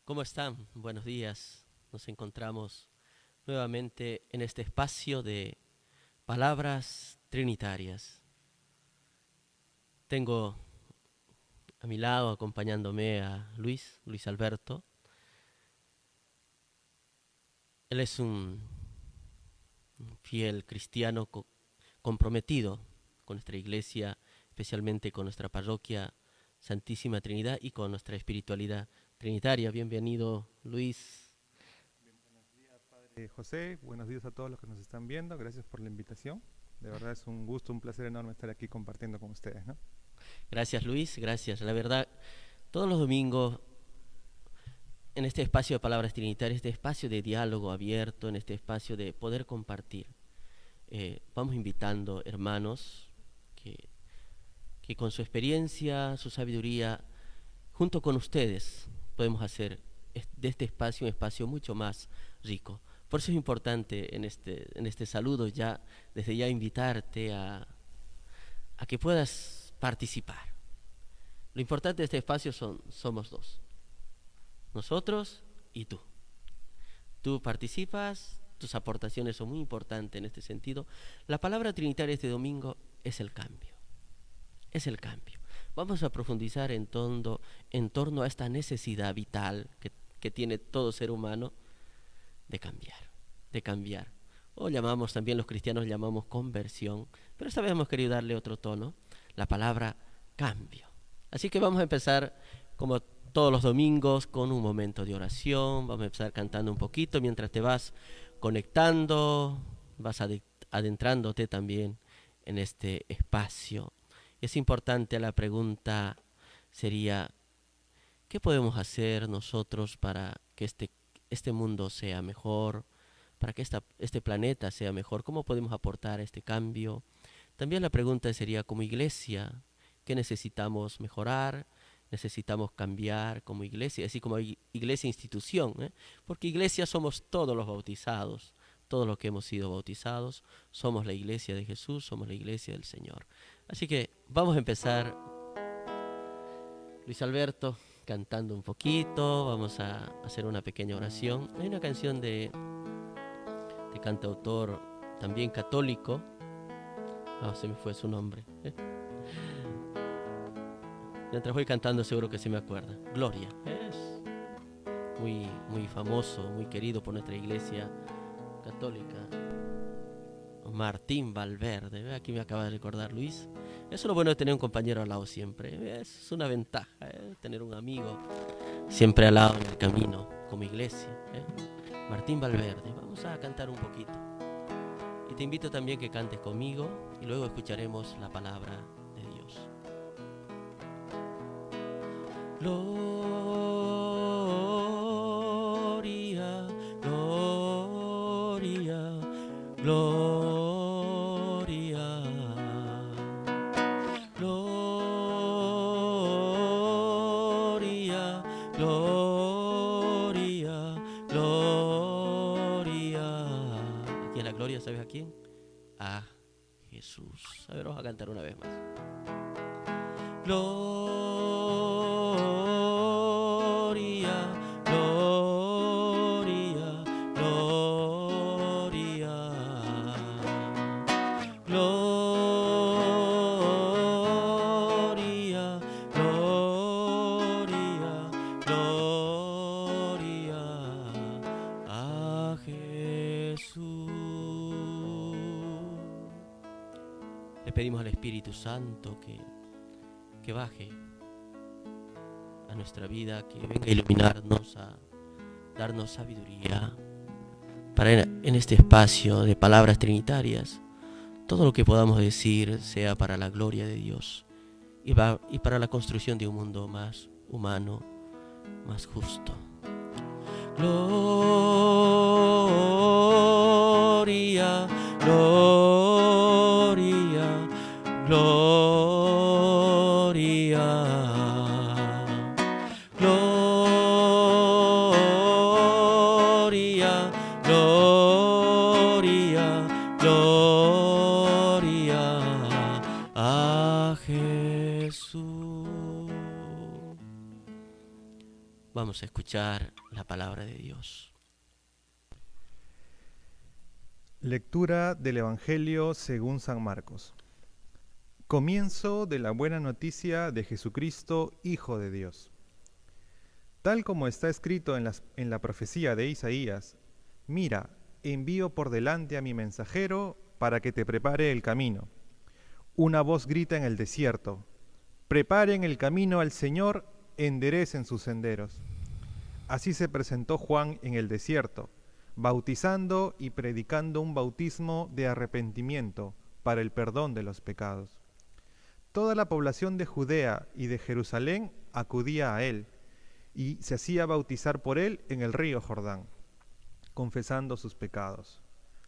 ¿Cómo están? Buenos días. Nos encontramos nuevamente en este espacio de palabras trinitarias. Tengo a mi lado acompañándome a Luis Alberto. Él es un fiel cristiano comprometido con nuestra iglesia, especialmente con nuestra parroquia Santísima Trinidad y con nuestra espiritualidad trinitaria. Bienvenido, Luis. José, buenos días a todos los que nos están viendo. Gracias por la invitación. De verdad es un gusto, un placer enorme estar aquí compartiendo con ustedes, ¿no? Gracias, Luis. Gracias. La verdad, todos los domingos en este espacio de palabras trinitarias, este espacio de diálogo abierto, en este espacio de poder compartir. Vamos invitando hermanos que, que con su experiencia, su sabiduría, junto con ustedes, podemos hacer de este espacio un espacio mucho más rico. Por eso es importante en este saludo ya, desde ya invitarte a que puedas participar. Lo importante de este espacio somos dos, nosotros y tú. Tú participas, tus aportaciones son muy importantes en este sentido. La palabra trinitaria este domingo es el cambio. Es el cambio. Vamos a profundizar en torno a esta necesidad vital que tiene todo ser humano de cambiar, de cambiar. O llamamos, también los cristianos llamamos conversión, pero esta vez hemos querido darle otro tono, la palabra cambio. Así que vamos a empezar como todos los domingos con un momento de oración. Vamos a empezar cantando un poquito mientras te vas conectando, vas adentrándote también en este espacio. Es importante, la pregunta sería, ¿qué podemos hacer nosotros para que este mundo sea mejor, para que este planeta sea mejor? ¿Cómo podemos aportar a este cambio? También la pregunta sería, como iglesia, ¿qué necesitamos mejorar? Necesitamos cambiar como iglesia, así como iglesia institución, ¿eh? Porque iglesia somos todos los bautizados, todos los que hemos sido bautizados, somos la iglesia de Jesús, somos la iglesia del Señor. Así que vamos a empezar, Luis Alberto, cantando un poquito, vamos a hacer una pequeña oración. Hay una canción de cantautor también católico, se me fue su nombre. Mientras voy cantando seguro que se me acuerda. Gloria, es muy, muy famoso, muy querido por nuestra iglesia católica. Martín Valverde, aquí me acaba de recordar Luis. Eso es lo bueno de tener un compañero al lado siempre. Es una ventaja, tener un amigo siempre al lado en el camino, como iglesia. Martín Valverde, vamos a cantar un poquito. Y te invito también que cantes conmigo y luego escucharemos la palabra de Dios. Gloria, gloria, gloria, gloria, gloria, gloria. Aquí en la gloria, ¿sabes a quién? A Jesús. A ver, vamos a cantar una vez más. Gloria, gloria, gloria, gloria, gloria, gloria a Jesús. Le pedimos al Espíritu Santo que baje a nuestra vida, que venga a iluminarnos, a darnos sabiduría, para en este espacio de palabras trinitarias, todo lo que podamos decir sea para la gloria de Dios y para la construcción de un mundo más humano, más justo. Gloria, gloria, gloria, gloria, gloria, gloria a Jesús. vamos a escuchar la palabra de Dios. Lectura del Evangelio según San Marcos. Comienzo de la buena noticia de Jesucristo, Hijo de Dios. Tal como está escrito en la profecía de Isaías: mira, envío por delante a mi mensajero para que te prepare el camino. Una voz grita en el desierto: preparen el camino al Señor, enderecen sus senderos. Así se presentó Juan en el desierto, bautizando y predicando un bautismo de arrepentimiento para el perdón de los pecados. Toda la población de Judea y de Jerusalén acudía a él, y se hacía bautizar por él en el río Jordán, confesando sus pecados.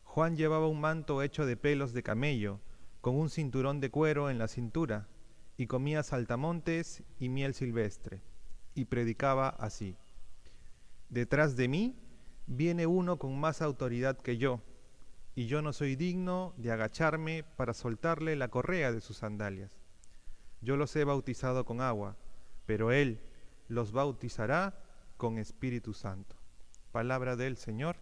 Juan llevaba un manto hecho de pelos de camello, con un cinturón de cuero en la cintura, y comía saltamontes y miel silvestre, y predicaba así: detrás de mí viene uno con más autoridad que yo, y yo no soy digno de agacharme para soltarle la correa de sus sandalias. Yo los he bautizado con agua, pero él los bautizará con Espíritu Santo. Palabra del Señor.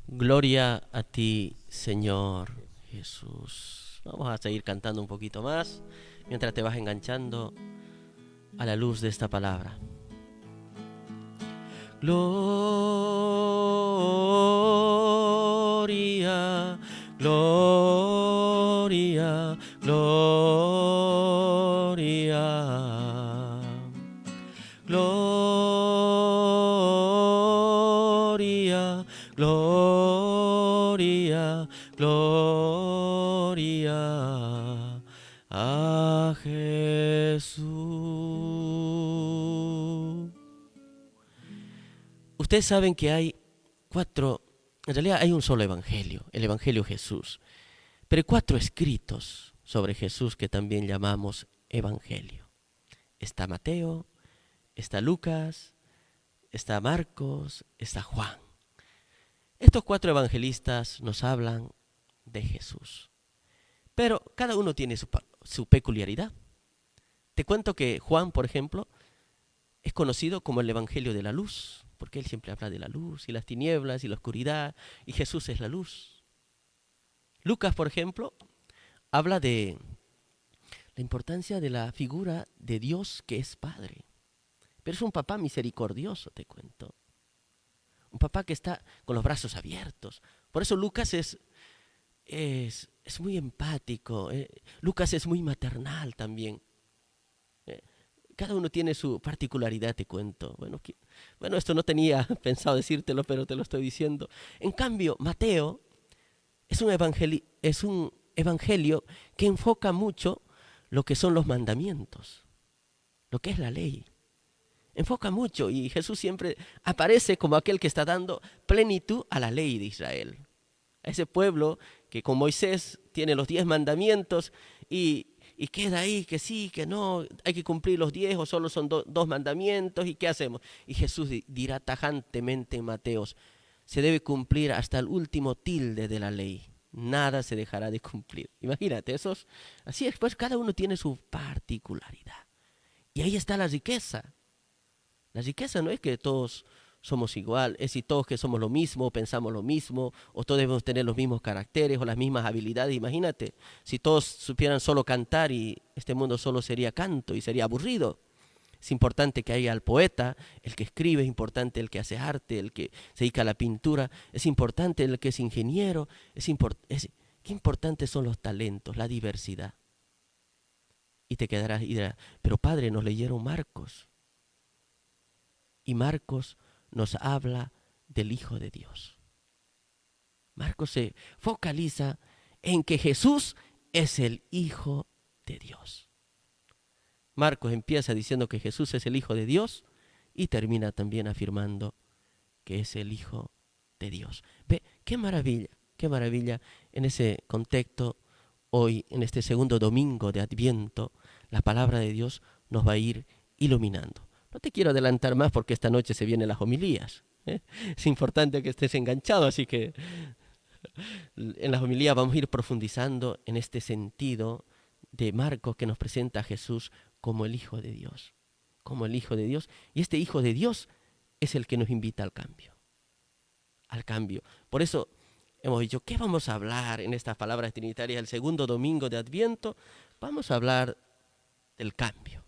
Gloria a ti, Señor Jesús. Vamos a seguir cantando un poquito más mientras te vas enganchando a la luz de esta palabra. Gloria, gloria, gloria. Gloria, gloria, gloria a Jesús. Ustedes saben que hay en realidad hay un solo evangelio, el Evangelio Jesús, pero hay 4 escritos sobre Jesús que también llamamos evangelio. Está Mateo, está Lucas, está Marcos, está Juan. Estos 4 evangelistas nos hablan de Jesús, pero cada uno tiene su peculiaridad. Te cuento que Juan, por ejemplo, es conocido como el Evangelio de la luz, porque él siempre habla de la luz y las tinieblas y la oscuridad, y Jesús es la luz. Lucas, por ejemplo, habla de la importancia de la figura de Dios que es Padre. Pero es un papá misericordioso, te cuento. Un papá que está con los brazos abiertos. Por eso Lucas es muy empático. Lucas es muy maternal también. Cada uno tiene su particularidad, te cuento. Bueno, esto no tenía pensado decírtelo, pero te lo estoy diciendo. En cambio, Mateo es un evangelio que enfoca mucho lo que son los mandamientos, lo que es la ley. Enfoca mucho y Jesús siempre aparece como aquel que está dando plenitud a la ley de Israel. A ese pueblo que con Moisés tiene los 10 mandamientos y queda ahí que sí, que no, hay que cumplir los 10 o solo son 2 mandamientos y ¿qué hacemos? Y Jesús dirá tajantemente en Mateos: se debe cumplir hasta el último tilde de la ley. Nada se dejará de cumplir. Imagínate, así es, pues cada uno tiene su particularidad. Y ahí está la riqueza. La riqueza no es que todos somos igual, es si todos que somos lo mismo, pensamos lo mismo, o todos debemos tener los mismos caracteres o las mismas habilidades. Imagínate, si todos supieran solo cantar y este mundo solo sería canto y sería aburrido. Es importante que haya el poeta, el que escribe, es importante el que hace arte, el que se dedica a la pintura, es importante el que es ingeniero, qué importantes son los talentos, la diversidad. Y te quedarás y dirás: pero padre, nos leyeron Marcos. Y Marcos nos habla del Hijo de Dios. Marcos se focaliza en que Jesús es el Hijo de Dios. Marcos empieza diciendo que Jesús es el Hijo de Dios y termina también afirmando que es el Hijo de Dios. Ve, qué maravilla en ese contexto. Hoy, en este segundo domingo de Adviento, la palabra de Dios nos va a ir iluminando. No te quiero adelantar más porque esta noche se vienen las homilías. Es importante que estés enganchado, así que en las homilías vamos a ir profundizando en este sentido de Marcos que nos presenta a Jesús como el Hijo de Dios. Como el Hijo de Dios. Y este Hijo de Dios es el que nos invita al cambio. Al cambio. Por eso hemos dicho, ¿qué vamos a hablar en estas palabras trinitarias el segundo domingo de Adviento? Vamos a hablar del cambio.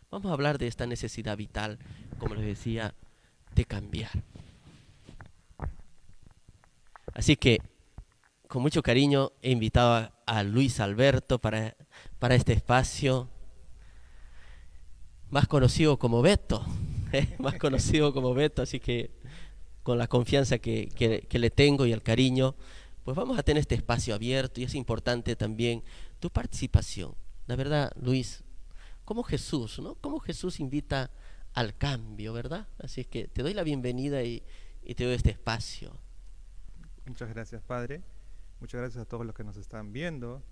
Vamos a hablar de esta necesidad vital, como les decía, de cambiar. Así que, con mucho cariño, he invitado a Luis Alberto para este espacio, más conocido como Beto, más conocido como Beto, así que con la confianza que le tengo y el cariño, pues vamos a tener este espacio abierto y es importante también tu participación. La verdad, Luis, como Jesús, ¿no? Como Jesús invita al cambio, ¿verdad? Así es que te doy la bienvenida y te doy este espacio. Muchas gracias, Padre. Muchas gracias a todos los que nos están viendo.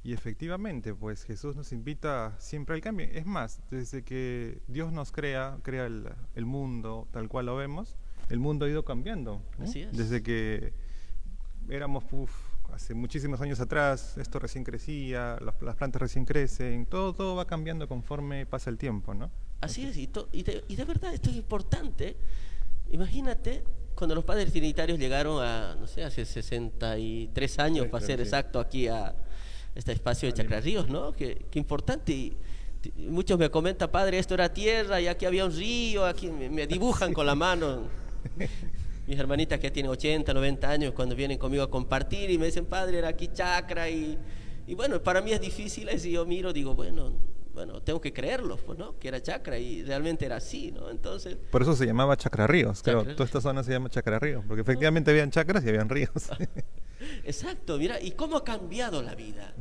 Y efectivamente, pues Jesús nos invita siempre al cambio. Es más, desde que Dios nos crea el mundo tal cual lo vemos, el mundo ha ido cambiando, ¿no? Así es. Desde que éramos, hace muchísimos años atrás, esto recién crecía, las plantas recién crecen, todo va cambiando conforme pasa el tiempo, ¿no? Así es, y de verdad esto es importante. Imagínate cuando los padres trinitarios llegaron a, no sé, hace 63 años, para ser exacto, aquí a este espacio de Chacrarríos, ¿no? Qué importante. Y muchos me comentan, padre, esto era tierra y aquí había un río, aquí me dibujan con la mano. Mis hermanitas que tienen 80, 90 años, cuando vienen conmigo a compartir y me dicen, padre, era aquí chacra. Y bueno, para mí es difícil, y yo miro, digo, bueno, tengo que creerlo, pues, ¿no? Que era chacra y realmente era así, ¿no? Entonces, por eso se llamaba Chacrarríos, creo. Toda esta zona se llama Chacrarríos, porque efectivamente habían chacras y habían ríos. Exacto, mira, ¿y cómo ha cambiado la vida?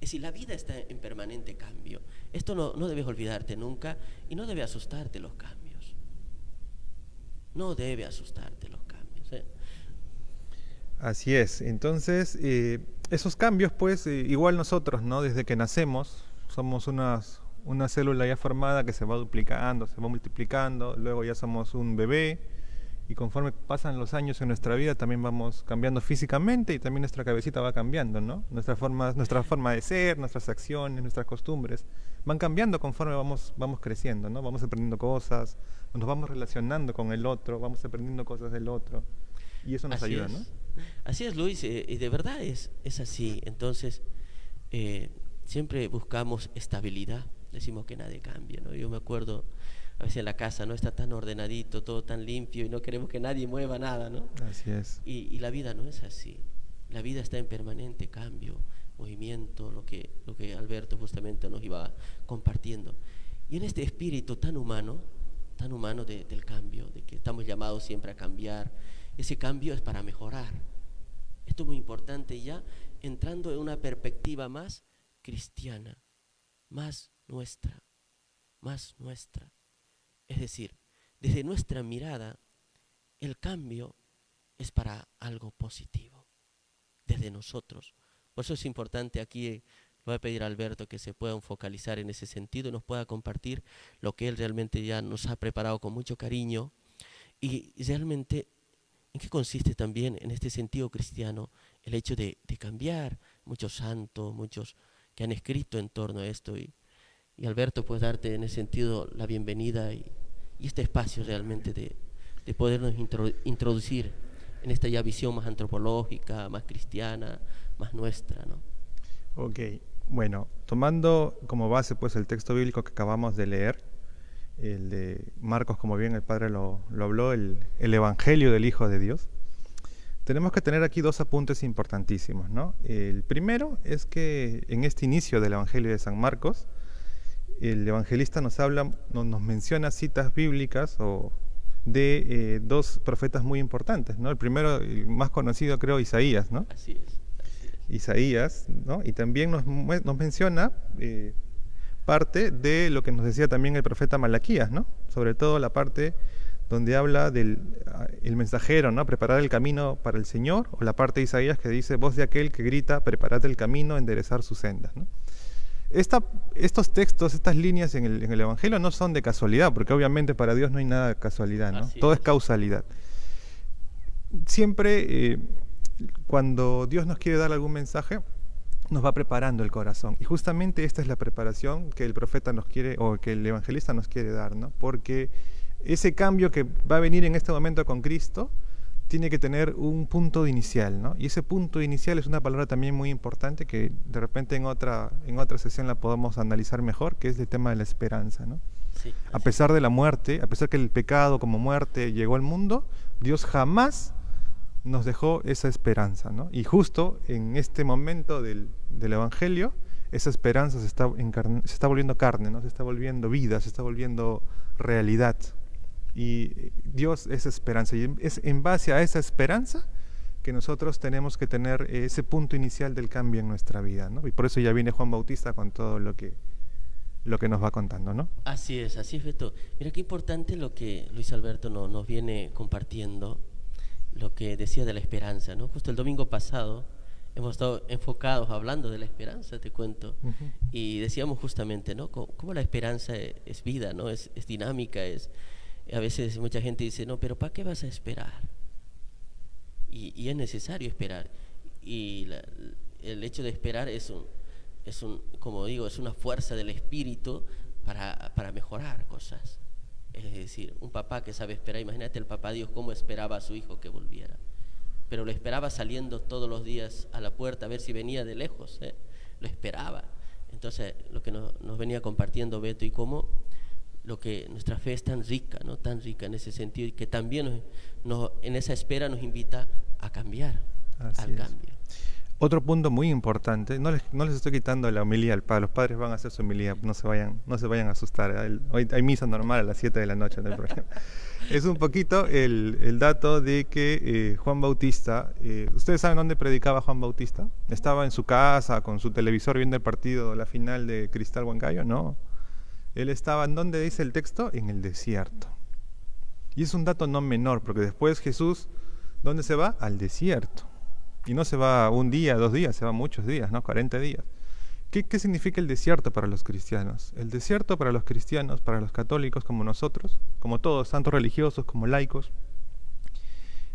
Es decir, la vida está en permanente cambio. Esto no debes olvidarte nunca y no debe asustarte los cambios. No debe asustarte los cambios, ¿eh? Así es. Entonces, esos cambios, pues, igual nosotros, ¿no? Desde que nacemos, somos una célula ya formada que se va duplicando, se va multiplicando, luego ya somos un bebé, y conforme pasan los años en nuestra vida también vamos cambiando físicamente y también nuestra cabecita va cambiando, ¿no? Nuestra forma de ser, nuestras acciones, nuestras costumbres van cambiando conforme vamos creciendo, ¿no? Vamos aprendiendo cosas, nos vamos relacionando con el otro, vamos aprendiendo cosas del otro y eso nos ayuda, ¿no? Así es, Luis, y de verdad es así. Entonces, siempre buscamos estabilidad, decimos que nadie cambia, ¿no? Yo me acuerdo a veces en la casa, ¿no? Está tan ordenadito, todo tan limpio y no queremos que nadie mueva nada, ¿no? Así es. Y la vida no es así. La vida está en permanente cambio, movimiento, lo que Alberto justamente nos iba compartiendo. Y en este espíritu tan humano del cambio, de que estamos llamados siempre a cambiar, ese cambio es para mejorar. Esto es muy importante ya, entrando en una perspectiva más cristiana, más nuestra. Es decir, desde nuestra mirada, el cambio es para algo positivo, desde nosotros. Por eso es importante aquí, voy a pedir a Alberto que se pueda focalizar en ese sentido y nos pueda compartir lo que él realmente ya nos ha preparado con mucho cariño y realmente en qué consiste también en este sentido cristiano el hecho de cambiar. Muchos santos, muchos que han escrito en torno a esto y Alberto, pues darte en ese sentido la bienvenida y este espacio realmente de podernos introducir en esta ya visión más antropológica, más cristiana, más nuestra, ¿no? Ok, bueno, tomando como base pues el texto bíblico que acabamos de leer, el de Marcos, como bien el Padre lo habló, el Evangelio del Hijo de Dios, tenemos que tener aquí dos apuntes importantísimos, ¿no? El primero es que en este inicio del Evangelio de San Marcos, el evangelista nos menciona citas bíblicas de dos profetas muy importantes, ¿no? El primero, el más conocido, creo, Isaías, ¿no? Así es. Isaías, ¿no? Y también nos menciona parte de lo que nos decía también el profeta Malaquías, ¿no? Sobre todo la parte donde habla del el mensajero, ¿no? Preparar el camino para el Señor, o la parte de Isaías que dice, voz de aquel que grita, preparad el camino, enderezar sus sendas, ¿no? Estos textos, estas líneas en el Evangelio no son de casualidad, porque obviamente para Dios no hay nada de casualidad, ¿no? Todo es causalidad. Siempre cuando Dios nos quiere dar algún mensaje, nos va preparando el corazón. Y justamente esta es la preparación que el profeta nos quiere, o que el evangelista nos quiere dar, ¿no? Porque ese cambio que va a venir en este momento con Cristo tiene que tener un punto inicial, ¿no? Y ese punto inicial es una palabra también muy importante que de repente en otra sesión la podemos analizar mejor, que es el tema de la esperanza, ¿no? Sí, A pesar de la muerte, a pesar que el pecado como muerte llegó al mundo, Dios jamás nos dejó esa esperanza, ¿no? Y justo en este momento del Evangelio, esa esperanza se está volviendo carne, ¿no? Se está volviendo vida, se está volviendo realidad. Y Dios es esperanza, y es en base a esa esperanza que nosotros tenemos que tener ese punto inicial del cambio en nuestra vida, ¿no? Y por eso ya viene Juan Bautista con todo lo que nos va contando, ¿no? así es, Beto. Mira qué importante lo que Luis Alberto nos viene compartiendo, lo que decía de la esperanza, ¿no? Justo el domingo pasado hemos estado enfocados hablando de la esperanza, te cuento, y decíamos justamente, ¿no? Cómo la esperanza es vida, ¿no? Es dinámica, a veces mucha gente dice, no, pero ¿para qué vas a esperar? Y es necesario esperar. Y el hecho de esperar como digo, es una fuerza del espíritu para mejorar cosas. Es decir, un papá que sabe esperar, imagínate el papá Dios cómo esperaba a su hijo que volviera. Pero lo esperaba saliendo todos los días a la puerta a ver si venía de lejos, lo esperaba. Entonces, lo que nos venía compartiendo Beto y cómo lo que nuestra fe es tan rica, ¿no? Tan rica en ese sentido, y que también en esa espera nos invita a cambiar, al cambio. Otro punto muy importante, no les estoy quitando la homilía al padre, los padres van a hacer su homilía, no se vayan a asustar, hoy hay misa normal a las 7 de la noche, no hay problema. Es un poquito el dato de que Juan Bautista, ¿ustedes saben dónde predicaba Juan Bautista? ¿Estaba en su casa con su televisor viendo el partido, la final de Cristal Huancayo? No. Él estaba, ¿en dónde dice el texto? En el desierto. Y es un dato no menor, porque después Jesús, ¿dónde se va? Al desierto. Y no se va un día, 2 días, se va muchos días, ¿no? 40 días. ¿Qué significa el desierto para los cristianos? El desierto para los cristianos, para los católicos como nosotros, como todos, tanto religiosos como laicos,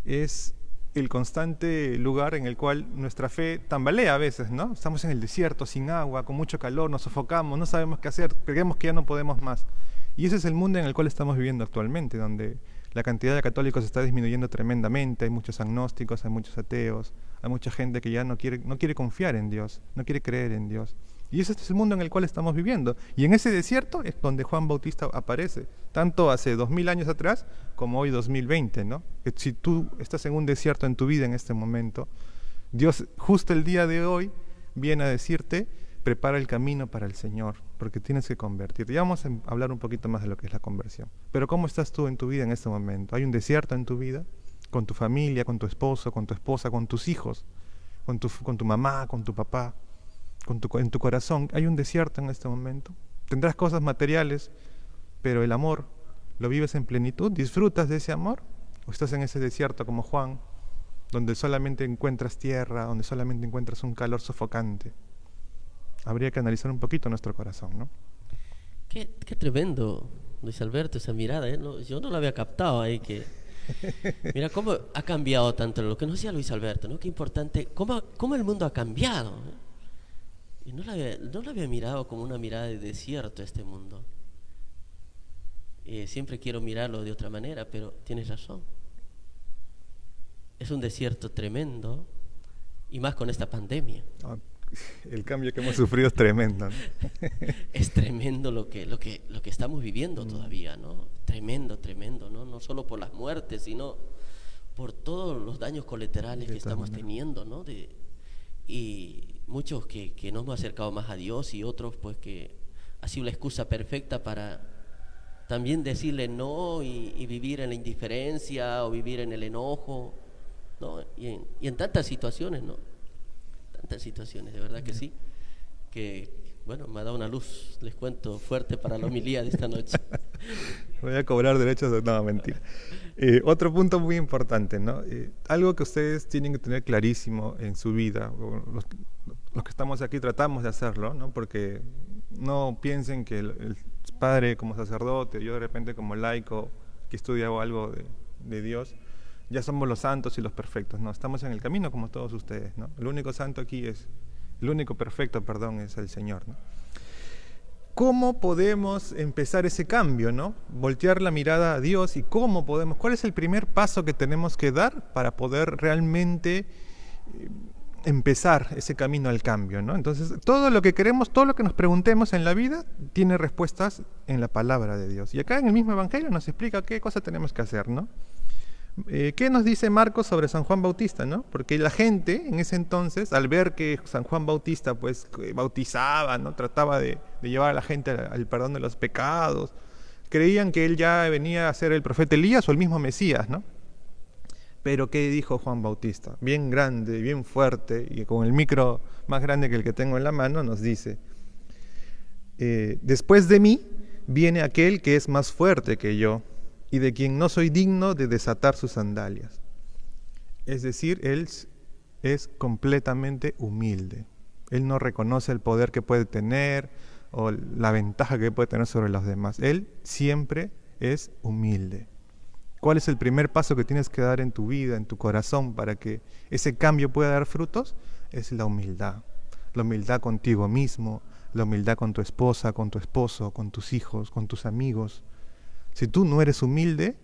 es el constante lugar en el cual nuestra fe tambalea a veces, ¿no? Estamos en el desierto, sin agua, con mucho calor, nos sofocamos, no sabemos qué hacer, creemos que ya no podemos más. Y ese es el mundo en el cual estamos viviendo actualmente, donde la cantidad de católicos está disminuyendo tremendamente, hay muchos agnósticos, hay muchos ateos, hay mucha gente que ya no quiere confiar en Dios, no quiere creer en Dios. Y ese es el mundo en el cual estamos viviendo. Y en ese desierto es donde Juan Bautista aparece, tanto hace 2000 años atrás como hoy 2020, ¿no? Que si tú estás en un desierto en tu vida en este momento, Dios justo el día de hoy viene a decirte, prepara el camino para el Señor, porque tienes que convertirte. Ya vamos a hablar un poquito más de lo que es la conversión. Pero ¿cómo estás tú en tu vida en este momento? ¿Hay un desierto en tu vida? Con tu familia, con tu esposo, con tu esposa, con tus hijos, con tu mamá, con tu papá, en tu corazón. ¿Hay un desierto en este momento? Tendrás cosas materiales, pero el amor, ¿lo vives en plenitud? ¿Disfrutas de ese amor? ¿O estás en ese desierto como Juan, donde solamente encuentras tierra, donde solamente encuentras un calor sofocante? Habría que analizar un poquito nuestro corazón, ¿no? Qué tremendo, Luis Alberto, esa mirada, ¿eh? Yo no la había captado ahí, mira cómo ha cambiado tanto, lo que nos decía Luis Alberto, ¿no? Qué importante, cómo el mundo ha cambiado, ¿no? Y no lo había mirado como una mirada de desierto este mundo. Siempre quiero mirarlo de otra manera, pero tienes razón. Es un desierto tremendo, y más con esta pandemia. El cambio que hemos sufrido es tremendo, ¿no? Es tremendo lo que estamos viviendo todavía, ¿no? Tremendo, ¿no? No solo por las muertes, sino por todos los daños colaterales que estamos teniendo, ¿no? Y muchos que nos hemos acercado más a Dios, y otros pues que ha sido la excusa perfecta para también decirle no y vivir en la indiferencia o vivir en el enojo, ¿no? Y en tantas situaciones, ¿no? Tantas situaciones, de verdad que sí, que bueno, me ha dado una luz, les cuento, fuerte para la homilía de esta noche. Voy a cobrar derechos de... No, mentira. Otro punto muy importante, ¿no? Algo que ustedes tienen que tener clarísimo en su vida, los que estamos aquí tratamos de hacerlo, ¿no? Porque no piensen que el padre como sacerdote, yo de repente como laico que estudia algo de Dios, ya somos los santos y los perfectos, no, estamos en el camino como todos ustedes, ¿no? El único perfecto, es el Señor, ¿no? ¿cómo podemos empezar ese cambio, ¿no? Voltear la mirada a Dios y cuál es el primer paso que tenemos que dar para poder realmente empezar ese camino al cambio, ¿no? Entonces, todo lo que queremos, todo lo que nos preguntemos en la vida, tiene respuestas en la palabra de Dios. Y acá en el mismo Evangelio nos explica qué cosa tenemos que hacer, ¿no? ¿Qué nos dice Marcos sobre San Juan Bautista, no? Porque la gente en ese entonces, al ver que San Juan Bautista pues bautizaba, ¿no? Trataba de llevar a la gente al perdón de los pecados, creían que él ya venía a ser el profeta Elías o el mismo Mesías, ¿no? Pero ¿qué dijo Juan Bautista? Bien grande, bien fuerte, y con el micro más grande que el que tengo en la mano, nos dice: después de mí viene aquel que es más fuerte que yo, y de quien no soy digno de desatar sus sandalias. Es decir, él es completamente humilde. Él no reconoce el poder que puede tener o la ventaja que puede tener sobre los demás. Él siempre es humilde. ¿Cuál es el primer paso que tienes que dar en tu vida, en tu corazón, para que ese cambio pueda dar frutos? Es la humildad. La humildad contigo mismo, la humildad con tu esposa, con tu esposo, con tus hijos, con tus amigos. Si tú no eres humilde,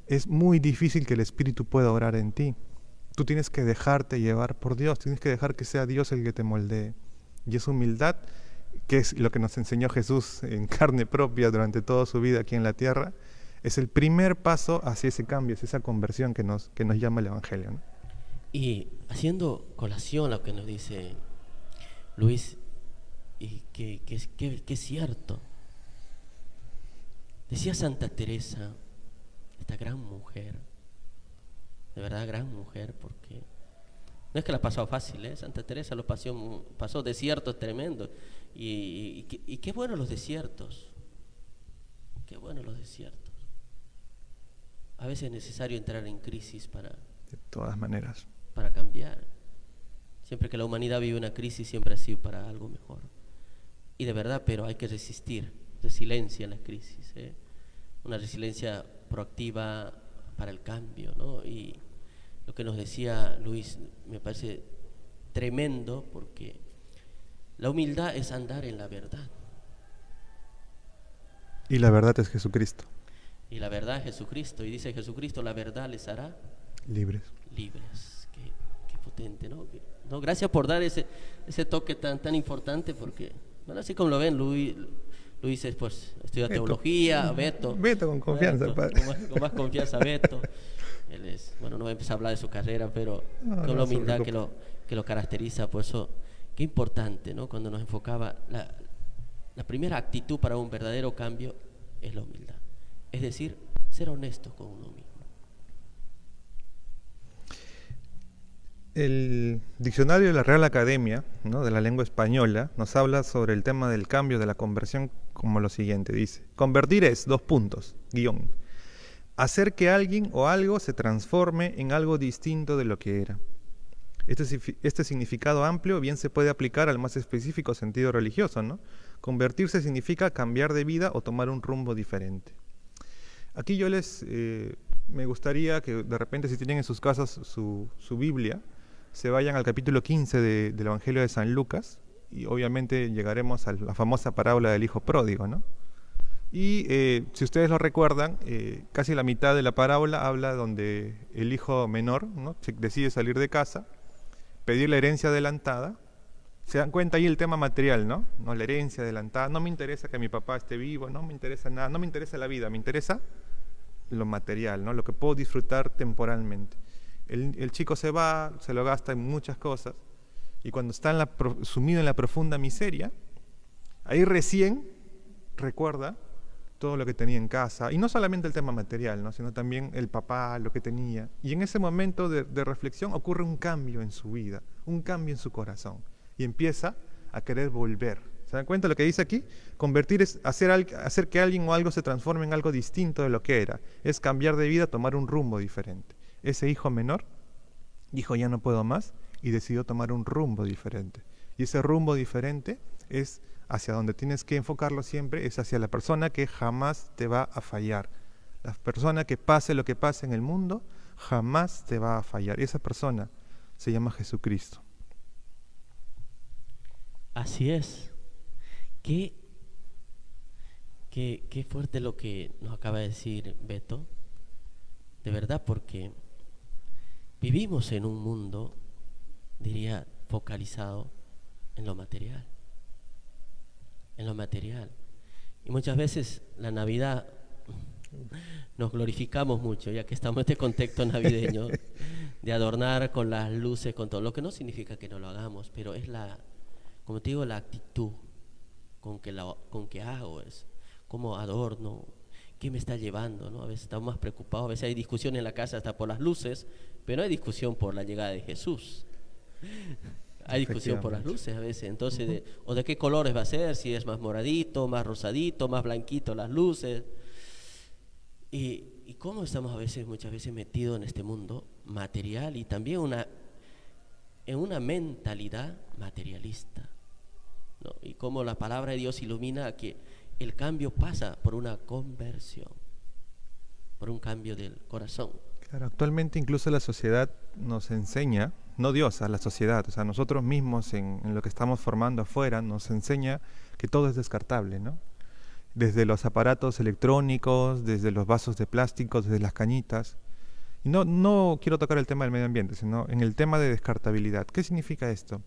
es muy difícil que el Espíritu pueda orar en ti. Tú tienes que dejarte llevar por Dios, tienes que dejar que sea Dios el que te moldee. Y esa humildad, que es lo que nos enseñó Jesús en carne propia durante toda su vida aquí en la tierra, es el primer paso hacia ese cambio, hacia esa conversión que nos llama el Evangelio, ¿no? Y haciendo colación a lo que nos dice Luis, y que es cierto. Decía Santa Teresa, esta gran mujer, de verdad gran mujer, porque no es que la pasó fácil, Santa Teresa lo pasó desiertos tremendos, y qué buenos los desiertos, qué buenos los desiertos. A veces es necesario entrar en crisis de todas maneras, para cambiar. Siempre que la humanidad vive una crisis, siempre ha sido para algo mejor. Y de verdad, pero hay que resistir, resiliencia en la crisis, una resiliencia proactiva para el cambio, ¿no? Y lo que nos decía Luis me parece tremendo, porque la humildad es andar en la verdad. Y la verdad es Jesucristo. Y la verdad es Jesucristo. Y dice Jesucristo, la verdad les hará libres. Qué potente, ¿no? No, gracias por dar ese toque tan importante, porque, bueno, así como lo ven, Luis es, pues, estudia teología, Beto con confianza, padre. Con más confianza, Beto. Él es, bueno, no voy a empezar a hablar de su carrera, pero con la humildad que lo caracteriza. Por eso, qué importante, ¿no? Cuando nos enfocaba, la primera actitud para un verdadero cambio es la humildad. Es decir, ser honestos con uno mismo. El diccionario de la Real Academia, ¿no?, de la Lengua Española nos habla sobre el tema del cambio, de la conversión, como lo siguiente. Dice: convertir es, hacer que alguien o algo se transforme en algo distinto de lo que era. Este significado amplio bien se puede aplicar al más específico sentido religioso, ¿no? Convertirse significa cambiar de vida o tomar un rumbo diferente. Aquí yo me gustaría que de repente, si tienen en sus casas su Biblia, se vayan al capítulo 15 del Evangelio de San Lucas, y obviamente llegaremos a la famosa parábola del hijo pródigo, ¿no? Y si ustedes lo recuerdan, casi la mitad de la parábola habla donde el hijo menor, ¿no?, decide salir de casa, pedir la herencia adelantada. Se dan cuenta ahí el tema material, ¿no? No, la herencia adelantada. No me interesa que mi papá esté vivo, no me interesa nada, no me interesa la vida, me interesa lo material, ¿no?, lo que puedo disfrutar temporalmente. El chico se va, se lo gasta en muchas cosas, y cuando está sumido en la profunda miseria, ahí recién recuerda todo lo que tenía en casa, y no solamente el tema material, ¿no?, sino también el papá, lo que tenía. Y en ese momento de reflexión ocurre un cambio en su vida, un cambio en su corazón, y empieza a querer volver. ¿Se dan cuenta lo que dice aquí? Convertir es hacer que alguien o algo se transforme en algo distinto de lo que era. Es cambiar de vida, tomar un rumbo diferente. Ese hijo menor dijo: ya no puedo más, y decidió tomar un rumbo diferente. Y ese rumbo diferente es hacia donde tienes que enfocarlo siempre, es hacia la persona que jamás te va a fallar. La persona que pase lo que pase en el mundo, jamás te va a fallar. Y esa persona se llama Jesucristo. Así es. Qué Qué fuerte lo que nos acaba de decir Beto, de verdad, porque vivimos en un mundo, diría, focalizado en lo material, en lo material. Y muchas veces la Navidad nos glorificamos mucho, ya que estamos en este contexto navideño, de adornar con las luces, con todo, lo que no significa que no lo hagamos, pero es como te digo, la actitud con que hago eso, cómo adorno, qué me está llevando, ¿no? A veces estamos más preocupados, a veces hay discusión en la casa hasta por las luces, pero no hay discusión por la llegada de Jesús. Hay discusión por las luces a veces, entonces, o de qué colores va a ser, si es más moradito, más rosadito, más blanquito las luces. Y cómo estamos muchas veces metidos en este mundo material y también en una mentalidad materialista, ¿no? Y cómo la palabra de Dios ilumina a que el cambio pasa por una conversión, por un cambio del corazón. Claro, actualmente incluso la sociedad nos enseña, no Dios, a la sociedad, o sea, nosotros mismos en lo que estamos formando afuera, nos enseña que todo es descartable, ¿no? Desde los aparatos electrónicos, desde los vasos de plástico, desde las cañitas. Y no quiero tocar el tema del medio ambiente, sino en el tema de descartabilidad. ¿Qué significa esto?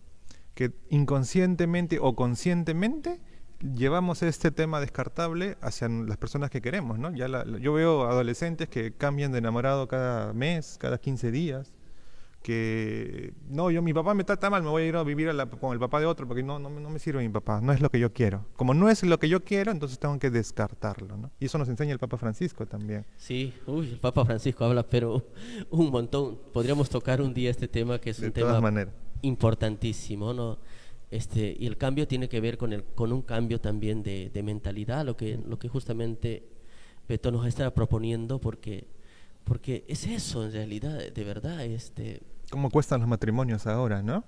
Que inconscientemente o conscientemente llevamos este tema descartable hacia las personas que queremos, ¿no? Yo veo adolescentes que cambian de enamorado cada mes, cada 15 días, que mi papá me trata mal, me voy a ir a vivir con el papá de otro porque no me sirve mi papá, no es lo que yo quiero. Como no es lo que yo quiero, entonces tengo que descartarlo, ¿no? Y eso nos enseña el Papa Francisco también. Sí, el Papa Francisco habla, pero un montón. Podríamos tocar un día este tema, que es un tema importantísimo, ¿no? Y el cambio tiene que ver con un cambio también de mentalidad, lo que justamente Beto nos está proponiendo, porque es eso en realidad, de verdad. ¿Cómo cuestan los matrimonios ahora, no?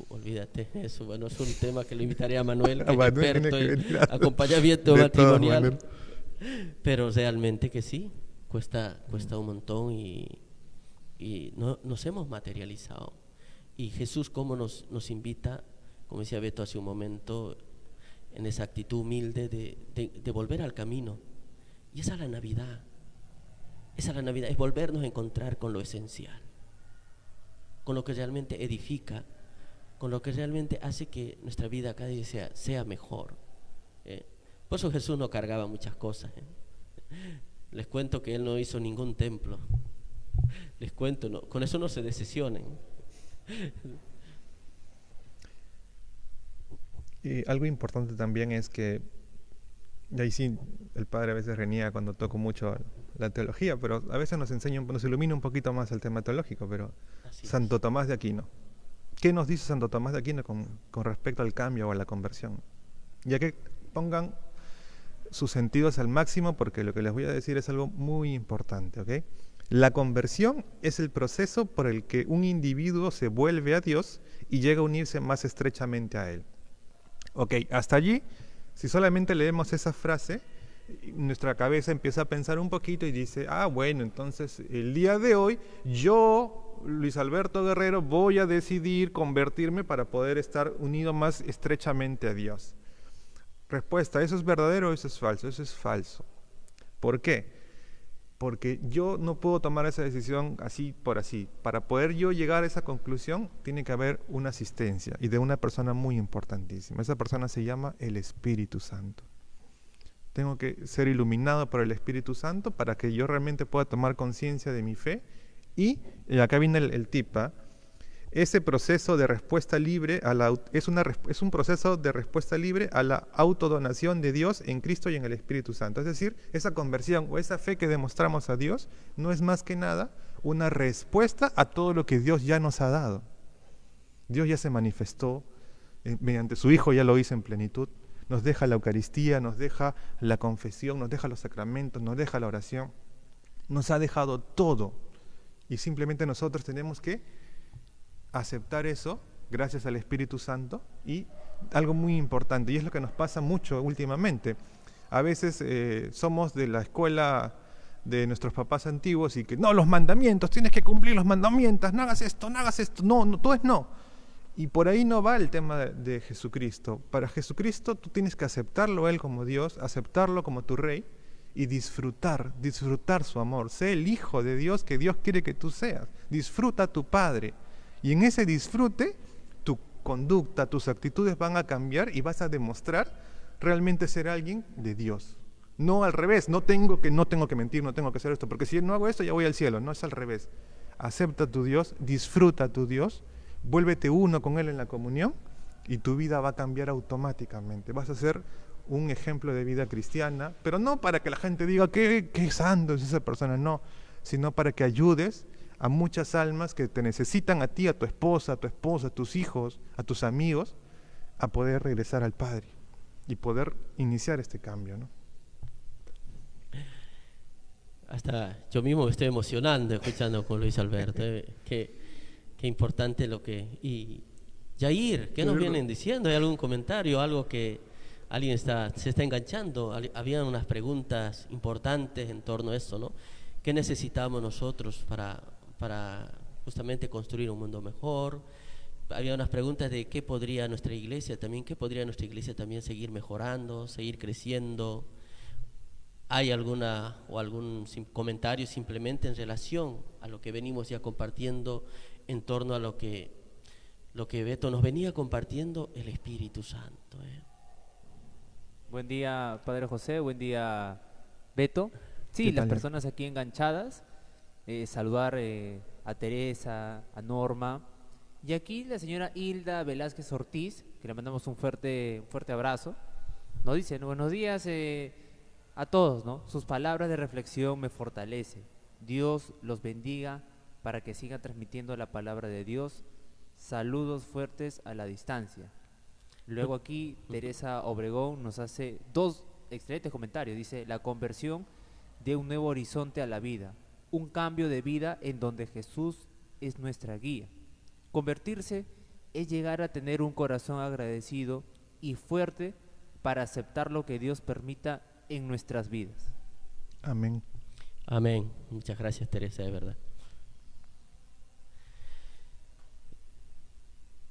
Olvídate eso, bueno, es un tema que lo invitaré a Manuel, que es experto en acompañamiento matrimonial, pero realmente que sí, cuesta un montón y no nos hemos materializado. Y Jesús cómo nos invita, como decía Beto hace un momento, en esa actitud humilde de volver al camino. Y esa es la Navidad. Es volvernos a encontrar con lo esencial, con lo que realmente edifica, con lo que realmente hace que nuestra vida cada día sea mejor. Por eso Jesús no cargaba muchas cosas. Les cuento que Él no hizo ningún templo. Les cuento, no, con eso no se decepcionen. Y algo importante también es que, y ahí sí, el padre a veces reniega cuando toco mucho la teología, pero a veces nos ilumina un poquito más el tema teológico, pero Santo Tomás de Aquino. ¿Qué nos dice Santo Tomás de Aquino con respecto al cambio o a la conversión? Ya que pongan sus sentidos al máximo, porque lo que les voy a decir es algo muy importante, ¿ok? La conversión es el proceso por el que un individuo se vuelve a Dios y llega a unirse más estrechamente a Él. Ok, hasta allí, si solamente leemos esa frase, nuestra cabeza empieza a pensar un poquito y dice, bueno, entonces el día de hoy yo, Luis Alberto Guerrero, voy a decidir convertirme para poder estar unido más estrechamente a Dios. Respuesta, ¿eso es verdadero o eso es falso? Eso es falso. ¿Por qué? Porque yo no puedo tomar esa decisión así por así. Para poder yo llegar a esa conclusión, tiene que haber una asistencia y de una persona muy importantísima. Esa persona se llama el Espíritu Santo. Tengo que ser iluminado por el Espíritu Santo para que yo realmente pueda tomar conciencia de mi fe. Y acá viene el tip, ese proceso de respuesta libre es un proceso de respuesta libre a la autodonación de Dios en Cristo y en el Espíritu Santo. Es decir, esa conversión o esa fe que demostramos a Dios no es más que nada una respuesta a todo lo que Dios ya nos ha dado. Dios ya se manifestó mediante su Hijo, ya lo hizo en plenitud. Nos deja la Eucaristía, nos deja la confesión, nos deja los sacramentos, nos deja la oración. Nos ha dejado todo. Y simplemente nosotros tenemos que aceptar eso gracias al Espíritu Santo. Y algo muy importante, y es lo que nos pasa mucho últimamente, a veces somos de la escuela de nuestros papás antiguos y que no, los mandamientos, tienes que cumplir los mandamientos, no hagas esto, no, todo es no. Y por ahí no va el tema de Jesucristo. Para Jesucristo tú tienes que aceptarlo a Él como Dios, aceptarlo como tu Rey y disfrutar su amor. Sé el Hijo de Dios que Dios quiere que tú seas. Disfruta a tu Padre. Y en ese disfrute, tu conducta, tus actitudes van a cambiar y vas a demostrar realmente ser alguien de Dios. No al revés, no tengo que mentir, no tengo que hacer esto, porque si no hago esto ya voy al cielo. No, es al revés. Acepta a tu Dios, disfruta a tu Dios, vuélvete uno con Él en la comunión y tu vida va a cambiar automáticamente. Vas a ser un ejemplo de vida cristiana, pero no para que la gente diga qué santo es esa persona, no, sino para que ayudes a muchas almas que te necesitan a ti, a tu esposa, a tus hijos, a tus amigos, a poder regresar al Padre y poder iniciar este cambio, ¿no? Hasta yo mismo me estoy emocionando escuchando con Luis Alberto. Qué importante lo que... Y Yair, ¿qué nos vienen diciendo? ¿Hay algún comentario, algo que alguien se está enganchando? Habían unas preguntas importantes en torno a eso, ¿no? ¿Qué necesitamos nosotros para justamente construir un mundo mejor? Había unas preguntas de qué podría nuestra iglesia también seguir mejorando, seguir creciendo. ¿Hay algún comentario simplemente en relación a lo que venimos ya compartiendo en torno a lo que Beto nos venía compartiendo, el Espíritu Santo? Buen día, Padre José, buen día, Beto. Sí, las personas aquí enganchadas, saludar a Teresa, a Norma, y aquí la señora Hilda Velázquez Ortiz, que le mandamos un fuerte abrazo, nos dice: buenos días a todos, ¿no? Sus palabras de reflexión me fortalecen. Dios los bendiga para que sigan transmitiendo la palabra de Dios. Saludos fuertes a la distancia. Luego aquí Teresa Obregón nos hace dos excelentes comentarios. Dice: la conversión de un nuevo horizonte a la vida, un cambio de vida en donde Jesús es nuestra guía. Convertirse es llegar a tener un corazón agradecido y fuerte para aceptar lo que Dios permita en nuestras vidas. Amén. Amén. Muchas gracias, Teresa, de verdad.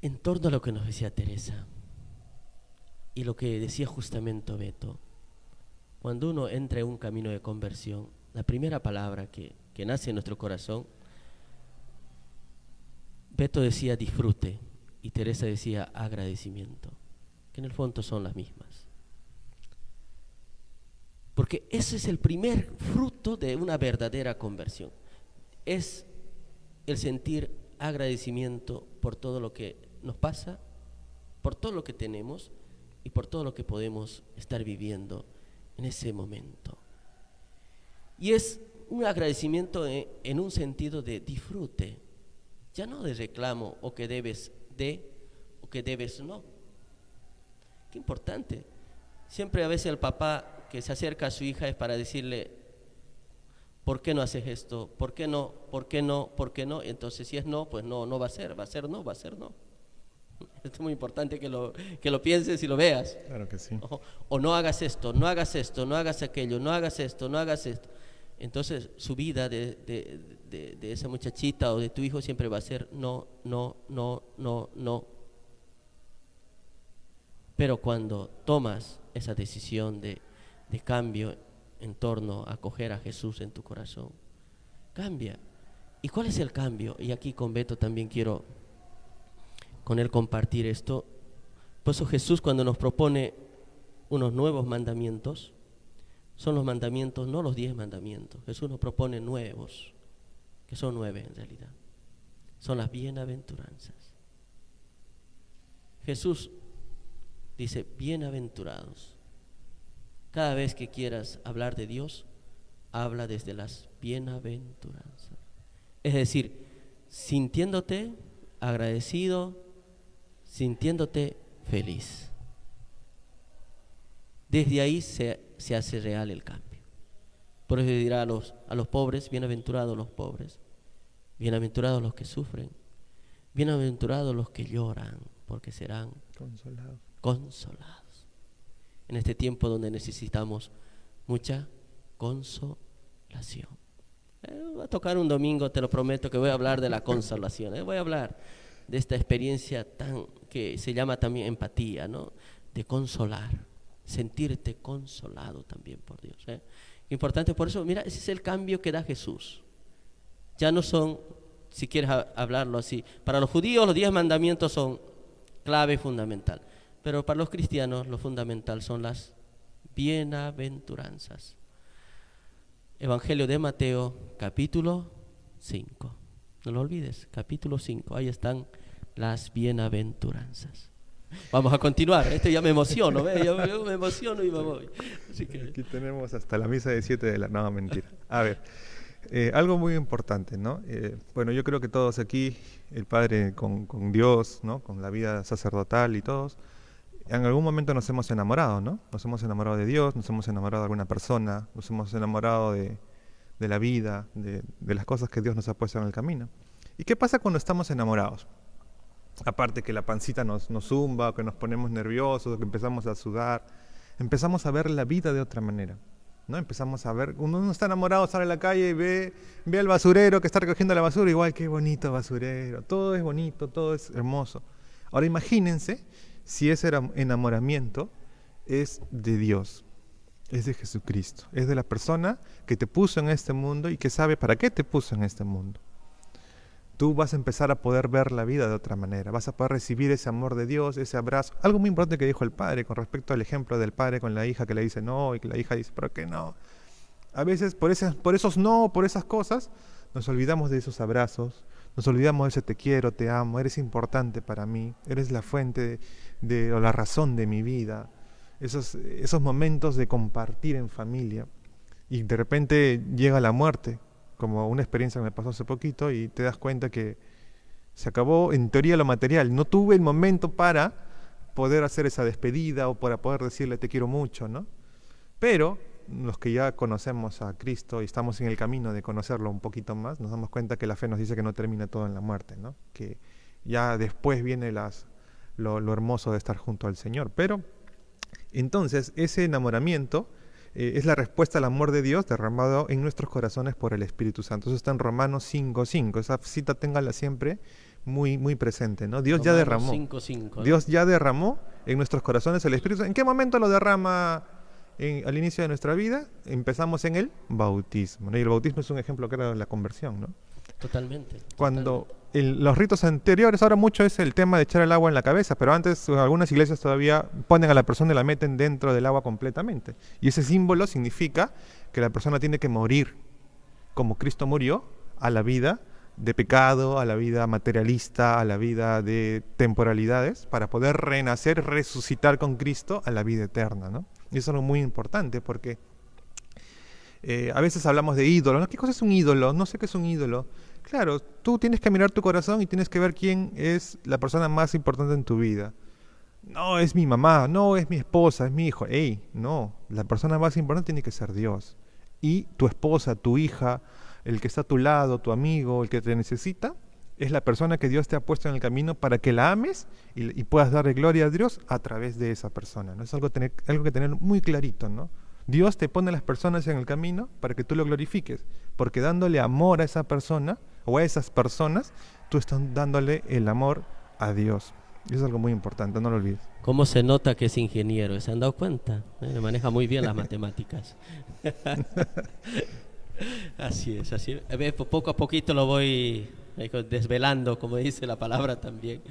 En torno a lo que nos decía Teresa y lo que decía justamente Beto, cuando uno entra en un camino de conversión, la primera palabra que nace en nuestro corazón, Beto decía disfrute y Teresa decía agradecimiento, que en el fondo son las mismas. Porque ese es el primer fruto de una verdadera conversión. Es el sentir agradecimiento por todo lo que nos pasa, por todo lo que tenemos y por todo lo que podemos estar viviendo en ese momento. Y es un agradecimiento en un sentido de disfrute, ya no de reclamo o que debes o que debes no. Qué importante. Siempre a veces el papá que se acerca a su hija es para decirle: ¿por qué no haces esto? ¿Por qué no? ¿Por qué no? ¿Por qué no? Entonces si es no, pues no va a ser no. Esto es muy importante que lo pienses y lo veas. Claro que sí. O no hagas esto, no hagas esto, no hagas aquello, no hagas esto, no hagas esto. Entonces su vida de esa muchachita o de tu hijo siempre va a ser no. Pero cuando tomas esa decisión de cambio en torno a acoger a Jesús en tu corazón, cambia. ¿Y cuál es el cambio? Y aquí con Beto también quiero con él compartir esto. Por eso Jesús, cuando nos propone unos nuevos mandamientos, son los mandamientos, no los 10 mandamientos. Jesús nos propone nuevos, que son 9 en realidad. Son las bienaventuranzas. Jesús dice: bienaventurados. Cada vez que quieras hablar de Dios, habla desde las bienaventuranzas. Es decir, sintiéndote agradecido, sintiéndote feliz. Desde ahí se hace real el cambio. Por eso dirá a los pobres: bienaventurados los pobres, bienaventurados los que sufren, bienaventurados los que lloran, porque serán consolados. En este tiempo donde necesitamos mucha consolación. Va a tocar un domingo, te lo prometo, que voy a hablar de la consolación. Voy a hablar. de esta experiencia que se llama también empatía, ¿no? De consolar, sentirte consolado también por Dios. Importante, por eso, mira, ese es el cambio que da Jesús. Ya no son, si quieres hablarlo así, para los judíos los 10 mandamientos son clave fundamental, pero para los cristianos lo fundamental son las bienaventuranzas. Evangelio de Mateo, capítulo 5. No lo olvides, capítulo 5, ahí están las bienaventuranzas. Vamos a continuar, esto ya me emociono, ¿ves? Yo me emociono y me voy. Así que... Aquí tenemos hasta la misa de 7 de la... No, mentira. A ver, algo muy importante, ¿no? Bueno, yo creo que todos aquí, el Padre con Dios, ¿no? Con la vida sacerdotal y todos, en algún momento nos hemos enamorado, ¿no? Nos hemos enamorado de Dios, nos hemos enamorado de alguna persona, nos hemos enamorado de la vida, de las cosas que Dios nos ha puesto en el camino. ¿Y qué pasa cuando estamos enamorados? Aparte que la pancita nos zumba, o que nos ponemos nerviosos, o que empezamos a sudar, empezamos a ver la vida de otra manera, ¿no? Empezamos a ver, uno está enamorado, sale a la calle y ve al basurero que está recogiendo la basura, igual, qué bonito basurero, todo es bonito, todo es hermoso. Ahora imagínense si ese enamoramiento es de Dios, es de Jesucristo, es de la persona que te puso en este mundo y que sabe para qué te puso en este mundo. Tú vas a empezar a poder ver la vida de otra manera, vas a poder recibir ese amor de Dios, ese abrazo. Algo muy importante que dijo el padre con respecto al ejemplo del padre con la hija que le dice no y que la hija dice, ¿pero qué no? A veces por esos no, por esas cosas, nos olvidamos de esos abrazos, nos olvidamos de ese te quiero, te amo, eres importante para mí, eres la fuente o la razón de mi vida. Esos momentos de compartir en familia y de repente llega la muerte, como una experiencia que me pasó hace poquito y te das cuenta que se acabó en teoría lo material. No tuve el momento para poder hacer esa despedida o para poder decirle te quiero mucho, ¿no? Pero los que ya conocemos a Cristo y estamos en el camino de conocerlo un poquito más, nos damos cuenta que la fe nos dice que no termina todo en la muerte, ¿no? Que ya después viene lo hermoso de estar junto al Señor. Pero entonces ese enamoramiento es la respuesta al amor de Dios derramado en nuestros corazones por el Espíritu Santo. Eso está en Romanos 5:5. Esa cita téngala siempre muy, muy presente, ¿no? Dios ya derramó. 5:5, ¿no? Dios ya derramó en nuestros corazones el Espíritu Santo. ¿En qué momento lo derrama al inicio de nuestra vida? Empezamos en el bautismo, ¿no? Y el bautismo es un ejemplo claro de la conversión, ¿no? Totalmente. Cuando los ritos anteriores, ahora mucho es el tema de echar el agua en la cabeza, pero antes algunas iglesias todavía ponen a la persona y la meten dentro del agua completamente. Y ese símbolo significa que la persona tiene que morir como Cristo murió a la vida de pecado, a la vida materialista, a la vida de temporalidades, para poder renacer, resucitar con Cristo a la vida eterna, ¿no? Y eso es algo muy importante porque a veces hablamos de ídolos, ¿no? ¿Qué cosa es un ídolo? No sé qué es un ídolo. Claro, tú tienes que mirar tu corazón y tienes que ver quién es la persona más importante en tu vida. No, es mi mamá, no, es mi esposa, es mi hijo. ¡Ey! No, la persona más importante tiene que ser Dios. Y tu esposa, tu hija, el que está a tu lado, tu amigo, el que te necesita, es la persona que Dios te ha puesto en el camino para que la ames y puedas darle gloria a Dios a través de esa persona, ¿no? Es algo que tener muy clarito, ¿no? Dios te pone a las personas en el camino para que tú lo glorifiques, porque dándole amor a esa persona o a esas personas, tú estás dándole el amor a Dios. Y eso es algo muy importante, no lo olvides. ¿Cómo se nota que es ingeniero? ¿Se han dado cuenta? Maneja muy bien las matemáticas. Así es, así es. A ver, poco a poquito lo voy desvelando, como dice la palabra también,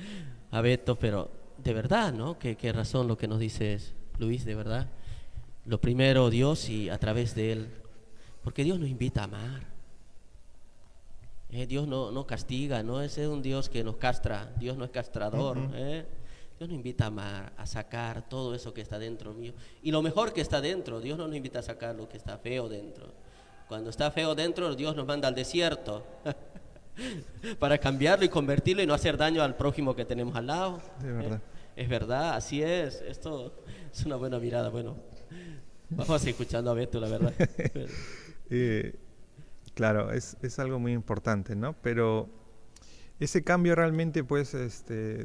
a Beto, pero de verdad, ¿no? Qué razón lo que nos dices, Luis, de verdad. Lo primero, Dios y a través de Él, porque Dios nos invita a amar. Dios no castiga, no es un Dios que nos castra, Dios no es castrador. Dios nos invita a amar, a sacar todo eso que está dentro mío. Y lo mejor que está dentro, Dios no nos invita a sacar lo que está feo dentro. Cuando está feo dentro, Dios nos manda al desierto para cambiarlo y convertirlo y no hacer daño al prójimo que tenemos al lado. De verdad. Es verdad, así es. Esto es una buena mirada. Bueno, vamos escuchando a Beto, la verdad. Claro, es algo muy importante, ¿no? Pero ese cambio realmente, pues,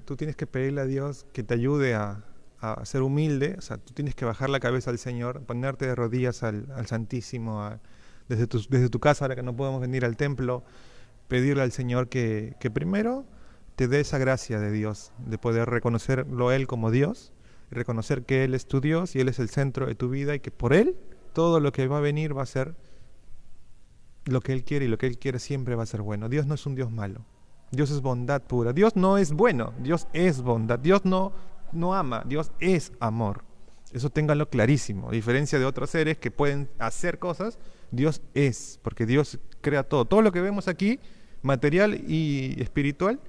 tú tienes que pedirle a Dios que te ayude a ser humilde. O sea, tú tienes que bajar la cabeza al Señor, ponerte de rodillas al Santísimo, desde tu casa, ahora que no podemos venir al templo, pedirle al Señor que primero te dé esa gracia de Dios, de poder reconocerlo Él como Dios, reconocer que Él es tu Dios y Él es el centro de tu vida y que por Él todo lo que va a venir va a ser lo que Él quiere, y lo que Él quiere siempre va a ser bueno. Dios no es un Dios malo. Dios es bondad pura. Dios no es bueno, Dios es bondad. Dios no ama, Dios es amor. Eso ténganlo clarísimo. A diferencia de otros seres que pueden hacer cosas, Dios es, porque Dios crea todo. Todo lo que vemos aquí, material y espiritual,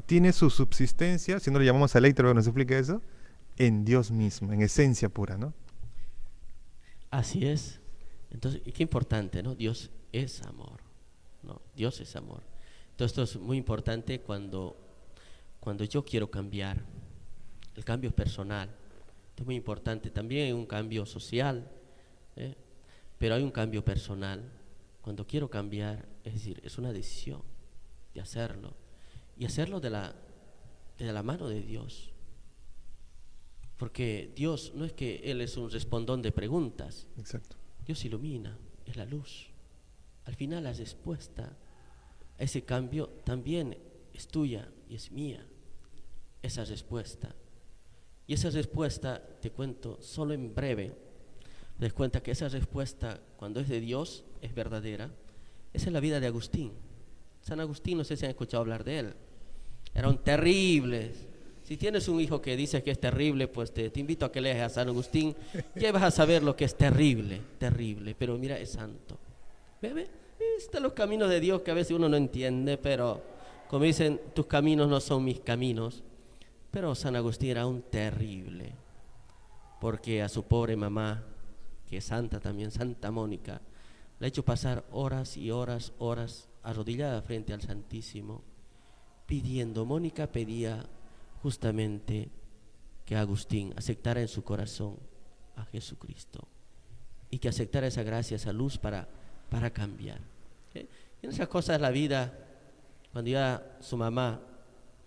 tiene su subsistencia, si no le llamamos a Leiter que nos explique eso, en Dios mismo, en esencia pura, ¿no? Así es. Entonces, qué importante, ¿no? Dios es amor, ¿no? Dios es amor. Entonces, esto es muy importante cuando yo quiero cambiar. El cambio es personal. Esto es muy importante. También hay un cambio social, ¿eh? Pero hay un cambio personal. Cuando quiero cambiar, es decir, es una decisión de hacerlo. Y hacerlo de la mano de Dios. Porque Dios no es que Él es un respondón de preguntas. Exacto. Dios ilumina, es la luz. Al final la respuesta a ese cambio también es tuya y es mía. Esa respuesta. Y esa respuesta, te cuento solo en breve, te das cuenta que esa respuesta, cuando es de Dios, es verdadera. Esa es la vida de Agustín. San Agustín, no sé si han escuchado hablar de él. Era un terrible. Si tienes un hijo que dice que es terrible, pues te invito a que leas a San Agustín. Ya vas a saber lo que es terrible, terrible. Pero mira, es santo. ¿Ve? Están los caminos de Dios que a veces uno no entiende, pero como dicen, tus caminos no son mis caminos. Pero San Agustín era un terrible, porque a su pobre mamá, que es santa también, Santa Mónica, le ha hecho pasar horas y horas arrodillada frente al Santísimo, pidiendo. Mónica pedía justamente que Agustín aceptara en su corazón a Jesucristo y que aceptara esa gracia, esa luz para cambiar. Y en esas cosas de la vida, cuando ya su mamá,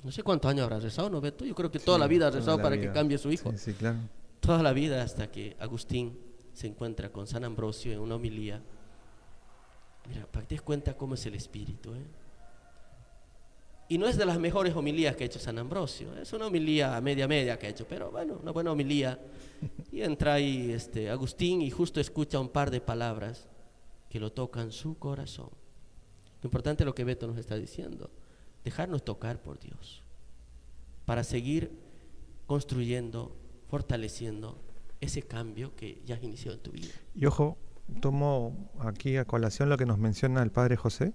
no sé cuántos años habrá rezado, ¿no, Beto? Yo creo que toda la vida ha rezado para que cambie su hijo. Sí, claro. Toda la vida, hasta que Agustín se encuentra con San Ambrosio en una homilía. Mira, para que te des cuenta cómo es el espíritu, ¿eh? Y no es de las mejores homilías que ha hecho San Ambrosio, es una homilía media que ha hecho, pero bueno, una buena homilía. Y entra ahí Agustín y justo escucha un par de palabras que lo tocan su corazón. Lo importante es lo que Beto nos está diciendo, dejarnos tocar por Dios, para seguir construyendo, fortaleciendo ese cambio que ya has iniciado en tu vida. Y ojo, tomo aquí a colación lo que nos menciona el Padre José,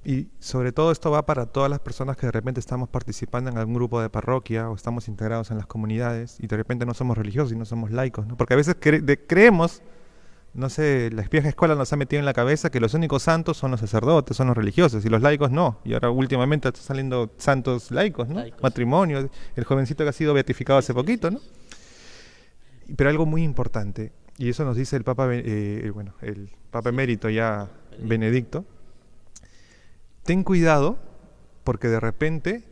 y sobre todo esto va para todas las personas que de repente estamos participando en algún grupo de parroquia o estamos integrados en las comunidades y de repente no somos religiosos y no somos laicos, ¿no? Porque a veces creemos, no sé, la vieja escuela nos ha metido en la cabeza que los únicos santos son los sacerdotes, son los religiosos, y los laicos no. Y ahora últimamente están saliendo santos laicos, ¿no? Laicos. Matrimonio, el jovencito que ha sido beatificado hace poquito, ¿no? Pero algo muy importante, y eso nos dice el Papa, el Papa emérito ya, Benedicto: ten cuidado, porque de repente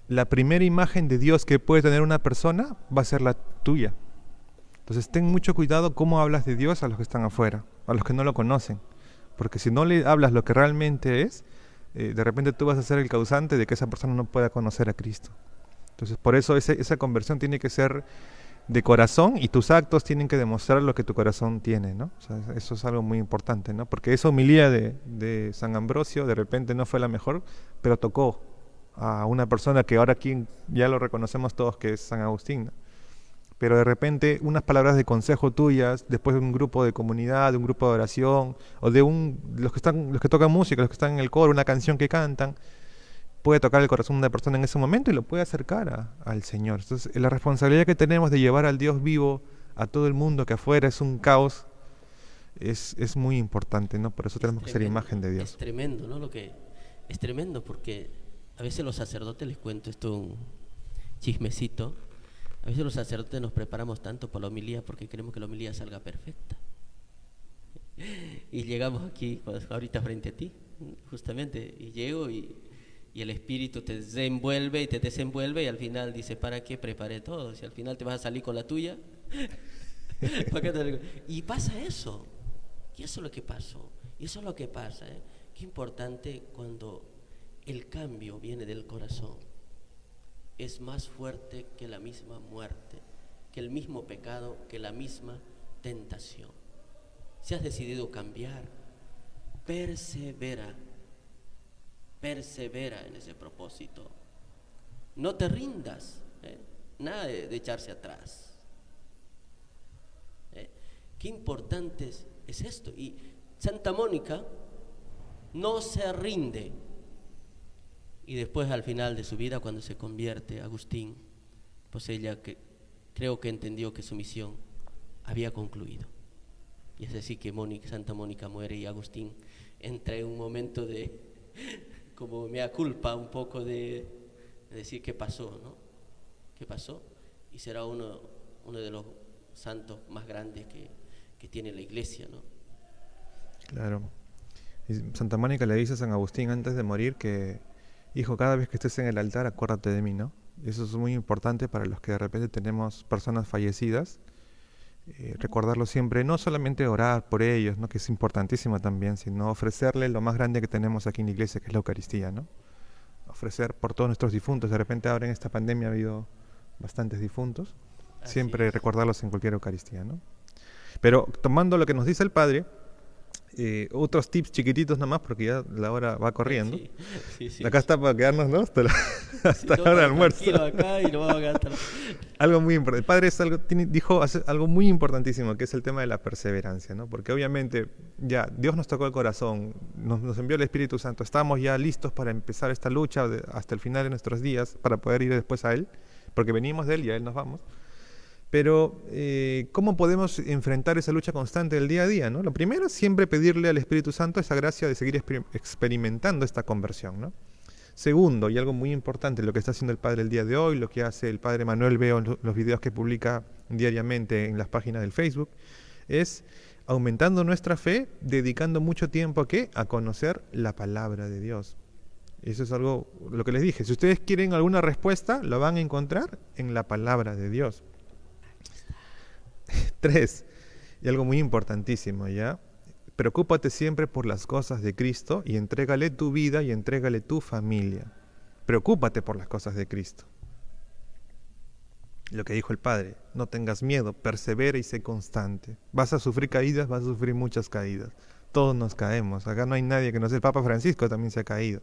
la primera imagen de Dios que puede tener una persona va a ser la tuya. Entonces ten mucho cuidado cómo hablas de Dios a los que están afuera, a los que no lo conocen, porque si no le hablas lo que realmente es, de repente tú vas a ser el causante de que esa persona no pueda conocer a Cristo. Entonces por eso esa conversión tiene que ser de corazón, y tus actos tienen que demostrar lo que tu corazón tiene, ¿no? O sea, eso es algo muy importante, ¿no? Porque esa homilía de San Ambrosio de repente no fue la mejor, pero tocó a una persona que ahora aquí ya lo reconocemos todos, que es San Agustín, ¿no? Pero de repente unas palabras de consejo tuyas, después de un grupo de comunidad, de un grupo de oración, o de los que tocan música, los que están en el coro, una canción que cantan, puede tocar el corazón de una persona en ese momento y lo puede acercar al Señor. Entonces, la responsabilidad que tenemos de llevar al Dios vivo a todo el mundo, que afuera es un caos, es muy importante, ¿no? Por eso tenemos que ser imagen de Dios. Es tremendo, ¿no? Es tremendo, porque a veces los sacerdotes, les cuento esto, un chismecito, a veces los sacerdotes nos preparamos tanto para la homilía porque queremos que la homilía salga perfecta. Y llegamos aquí, pues, ahorita frente a ti, justamente, y llego y el Espíritu te envuelve y te desenvuelve, y al final dice, ¿para qué preparé todo? Si al final te vas a salir con la tuya. Y pasa eso. Y eso es lo que pasó. Y eso es lo que pasa, ¿eh? Qué importante cuando el cambio viene del corazón. Es más fuerte que la misma muerte, que el mismo pecado, que la misma tentación. Si has decidido cambiar, persevera en ese propósito. No te rindas, nada de echarse atrás. Qué importante es esto. Y Santa Mónica no se rinde. Y después, al final de su vida, cuando se convierte Agustín, pues ella creo que entendió que su misión había concluido. Y es así que Santa Mónica muere y Agustín entra en un momento de, como mea culpa, un poco de decir qué pasó, ¿no? ¿Qué pasó? Y será uno de los santos más grandes que tiene la Iglesia, ¿no? Claro. Y Santa Mónica le dice a San Agustín antes de morir que, hijo, cada vez que estés en el altar, acuérdate de mí, ¿no? Eso es muy importante para los que de repente tenemos personas fallecidas. Recordarlo siempre, no solamente orar por ellos, ¿no? Que es importantísimo también, sino ofrecerle lo más grande que tenemos aquí en la iglesia, que es la Eucaristía, ¿no? Ofrecer por todos nuestros difuntos. De repente ahora en esta pandemia ha habido bastantes difuntos. Siempre recordarlos en cualquier Eucaristía, ¿no? Pero tomando lo que nos dice el Padre, otros tips chiquititos nomás, porque ya la hora va corriendo. Sí. Acá está para quedarnos, ¿no? Hasta la hora del almuerzo. Acá y no vamos a gastar. Algo muy importante. El Padre dijo algo muy importantísimo, que es el tema de la perseverancia, ¿no? Porque obviamente ya Dios nos tocó el corazón, nos envió el Espíritu Santo, estamos ya listos para empezar esta lucha hasta el final de nuestros días, para poder ir después a Él, porque venimos de Él y a Él nos vamos. Pero, ¿cómo podemos enfrentar esa lucha constante del día a día, ¿no? Lo primero es siempre pedirle al Espíritu Santo esa gracia de seguir experimentando esta conversión, ¿no? Segundo, y algo muy importante, lo que está haciendo el Padre el día de hoy, lo que hace el Padre Manuel Veo en los videos que publica diariamente en las páginas del Facebook, es aumentando nuestra fe, dedicando mucho tiempo ¿a qué? A conocer la palabra de Dios. Eso es algo, lo que les dije, si ustedes quieren alguna respuesta, la van a encontrar en la palabra de Dios. 3, y algo muy importantísimo, ¿ya? Preocúpate siempre por las cosas de Cristo y entrégale tu vida y entrégale tu familia. Preocúpate por las cosas de Cristo. Lo que dijo el Padre, no tengas miedo, persevera y sé constante. Vas a sufrir caídas, vas a sufrir muchas caídas. Todos nos caemos. Acá no hay nadie que no sea. El Papa Francisco también se ha caído.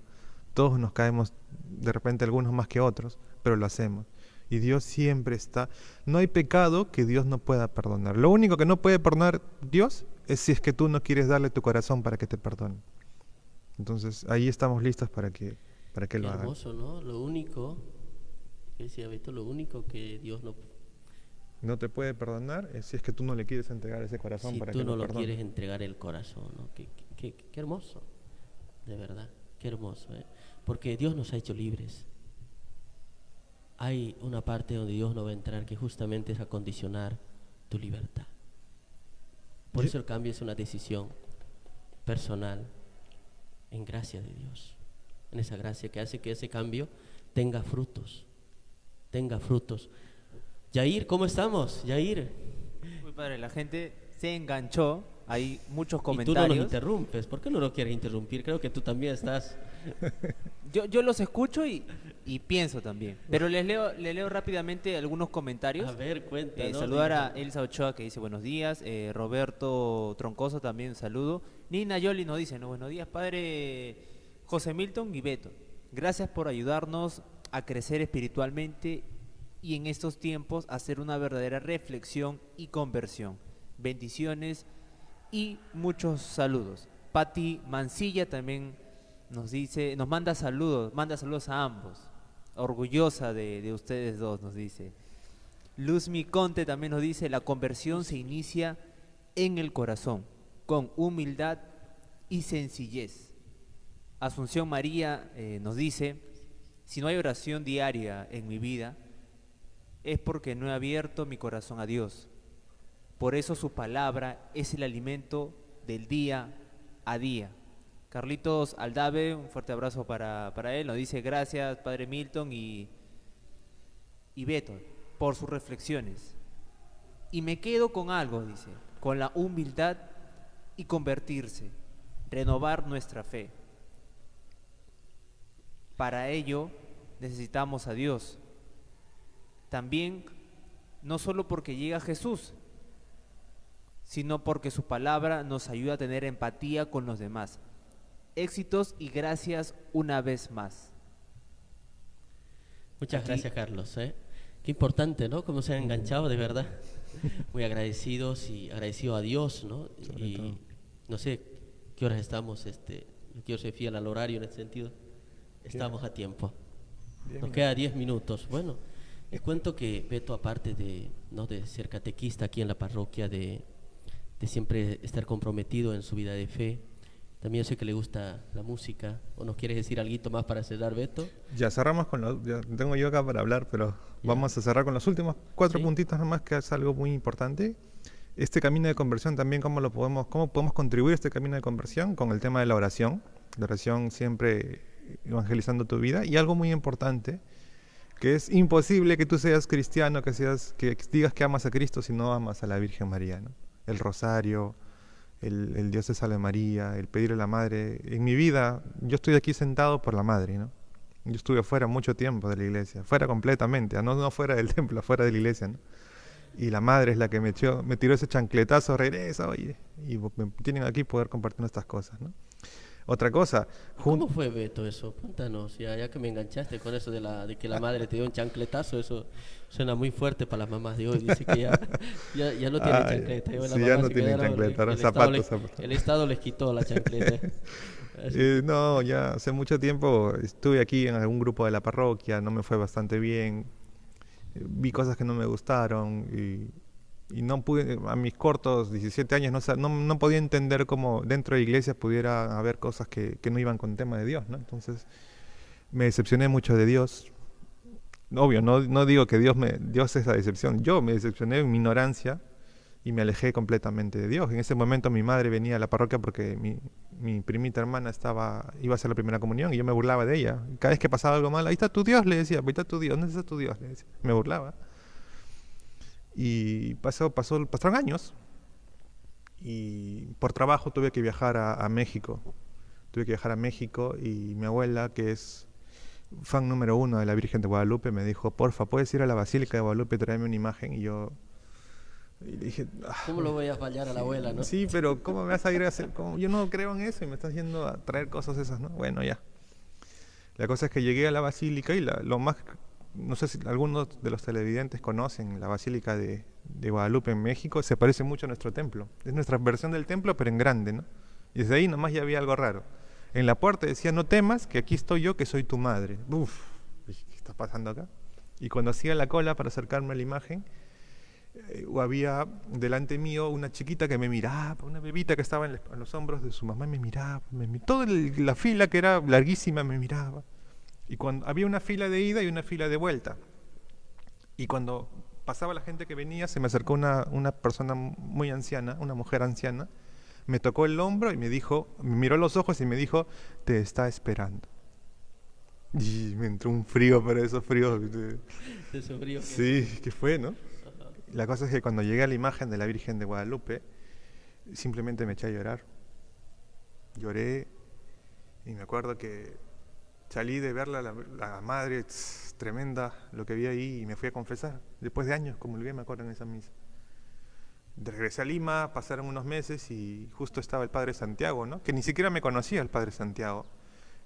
Todos nos caemos, de repente algunos más que otros, pero lo hacemos. Y Dios siempre está. No hay pecado que Dios no pueda perdonar. Lo único que no puede perdonar Dios es si es que tú no quieres darle tu corazón para que te perdone. Entonces ahí estamos listos para que lo haga. Hermoso, ¿no? Lo único, que decía Beto, lo único que Dios no te puede perdonar es si es que tú no le quieres entregar ese corazón para que lo perdone. Si tú no lo quieres entregar el corazón, ¿no? Qué hermoso, de verdad, qué hermoso, ¿eh? Porque Dios nos ha hecho libres. Hay una parte donde Dios no va a entrar que justamente es acondicionar tu libertad. Por eso el cambio es una decisión personal en gracia de Dios. En esa gracia que hace que ese cambio tenga frutos. Yair, ¿cómo estamos? Yair. Uy, padre, la gente se enganchó. Hay muchos comentarios. Y tú no nos interrumpes. ¿Por qué no lo quieres interrumpir? Creo que tú también estás... Yo los escucho y pienso también. Pero le leo rápidamente algunos comentarios. A ver, cuéntanos. Saludar a Elsa Ochoa, que dice buenos días. Roberto Troncoso también un saludo. Nina Yoli nos dice, buenos días, padre José Milton y Beto. Gracias por ayudarnos a crecer espiritualmente y en estos tiempos hacer una verdadera reflexión y conversión. Bendiciones y muchos saludos. Patti Mancilla también nos dice, manda saludos a ambos. Orgullosa de ustedes dos, nos dice. Luzmi Conte también nos dice, la conversión se inicia en el corazón, con humildad y sencillez. Asunción María nos dice, si no hay oración diaria en mi vida, es porque no he abierto mi corazón a Dios. Por eso su palabra es el alimento del día a día. Carlitos Aldave, un fuerte abrazo para él, nos dice gracias Padre Milton y Beto por sus reflexiones. Y me quedo con algo, dice, con la humildad y convertirse, renovar nuestra fe. para ello necesitamos a Dios. También, no solo porque llega Jesús, sino porque su palabra nos ayuda a tener empatía con los demás. Éxitos y gracias una vez más. Muchas gracias, Carlos. Qué importante, ¿no? Cómo se han enganchado, de verdad. Muy agradecidos y agradecido a Dios, ¿no? Y no sé qué horas estamos. Yo quiero ser fiel al horario en ese sentido. Estamos a tiempo. Nos queda 10 minutos. Bueno, les cuento que Beto, aparte de ser catequista aquí en la parroquia, de siempre estar comprometido en su vida de fe, también sé que le gusta la música. ¿O nos quieres decir algo más para cerrar, Beto? Ya cerramos ya tengo yo acá para hablar, pero vamos a cerrar con los últimos 4 puntitos nomás, que es algo muy importante. Este camino de conversión también, cómo podemos contribuir a este camino de conversión con el tema de la oración. La oración siempre evangelizando tu vida. Y algo muy importante, que es imposible que tú seas cristiano, que digas que amas a Cristo si no amas a la Virgen María, ¿no? El rosario, el Dios te salve María, el pedirle a la Madre. En mi vida, yo estoy aquí sentado por la Madre, ¿no? Yo estuve fuera mucho tiempo de la iglesia, fuera completamente, no fuera del templo, fuera de la iglesia, ¿no? Y la Madre es la que me tiró ese chancletazo, regresa, oye, y me tienen aquí poder compartir estas cosas, ¿no? Otra cosa. ¿Cómo fue, Beto, eso? Cuéntanos, ya que me enganchaste con eso de que la madre te dio un chancletazo, eso suena muy fuerte para las mamás de hoy. Dice que ya no tienen chancleta. Sí, ya no tienen chancleta, ahora zapatos. El Estado les quitó la chancleta. No, ya hace mucho tiempo estuve aquí en algún grupo de la parroquia, no me fue bastante bien, vi cosas que no me gustaron y no pude, a mis cortos 17 años no podía entender cómo dentro de iglesias pudiera haber cosas que no iban con el tema de Dios, ¿no? Entonces me decepcioné mucho de Dios. Obvio, no digo que Dios es la decepción, yo me decepcioné en mi ignorancia y me alejé completamente de Dios. En ese momento mi madre venía a la parroquia porque mi primita hermana iba a hacer la primera comunión y yo me burlaba de ella. Cada vez que pasaba algo mal, ahí está tu Dios, le decía, ahí está tu Dios, ¿dónde está tu Dios? Le decía. Me burlaba. Y pasaron años y por trabajo tuve que viajar a México. Tuve que viajar a México y mi abuela, que es fan número 1 de la Virgen de Guadalupe, me dijo, porfa, ¿puedes ir a la Basílica de Guadalupe y traerme una imagen? Y le dije, ¿cómo lo voy a fallar a la abuela, no? Sí, pero ¿cómo me vas a ir a hacer? Yo no creo en eso y me estás yendo a traer cosas esas, ¿no? Bueno, ya. La cosa es que llegué a la Basílica y no sé si algunos de los televidentes conocen la Basílica de Guadalupe en México, se parece mucho a nuestro templo. Es nuestra versión del templo, pero en grande, ¿no? Y desde ahí nomás ya había algo raro. En la puerta decía, no temas, que aquí estoy yo, que soy tu madre. Uf, ¿qué está pasando acá? Y cuando hacía la cola para acercarme a la imagen, había delante mío una chiquita que me miraba, una bebita que estaba en los hombros de su mamá y me miraba. Toda la fila, que era larguísima, me miraba. Y cuando había una fila de ida y una fila de vuelta. Y cuando pasaba la gente que venía, se me acercó una persona muy anciana, una mujer anciana, me tocó el hombro y me miró los ojos y me dijo, te está esperando. Y me entró un frío, pero esos fríos... ¿Eso frío? Sí, ¿qué fue, no? La cosa es que cuando llegué a la imagen de la Virgen de Guadalupe, simplemente me eché a llorar. Lloré y me acuerdo que salí de verla, la madre, tremenda lo que vi ahí, y me fui a confesar. Después de años comulgué, me acuerdo, en esa misa. Regresé a Lima, pasaron unos meses y justo estaba el Padre Santiago, ¿no? Que ni siquiera me conocía el Padre Santiago.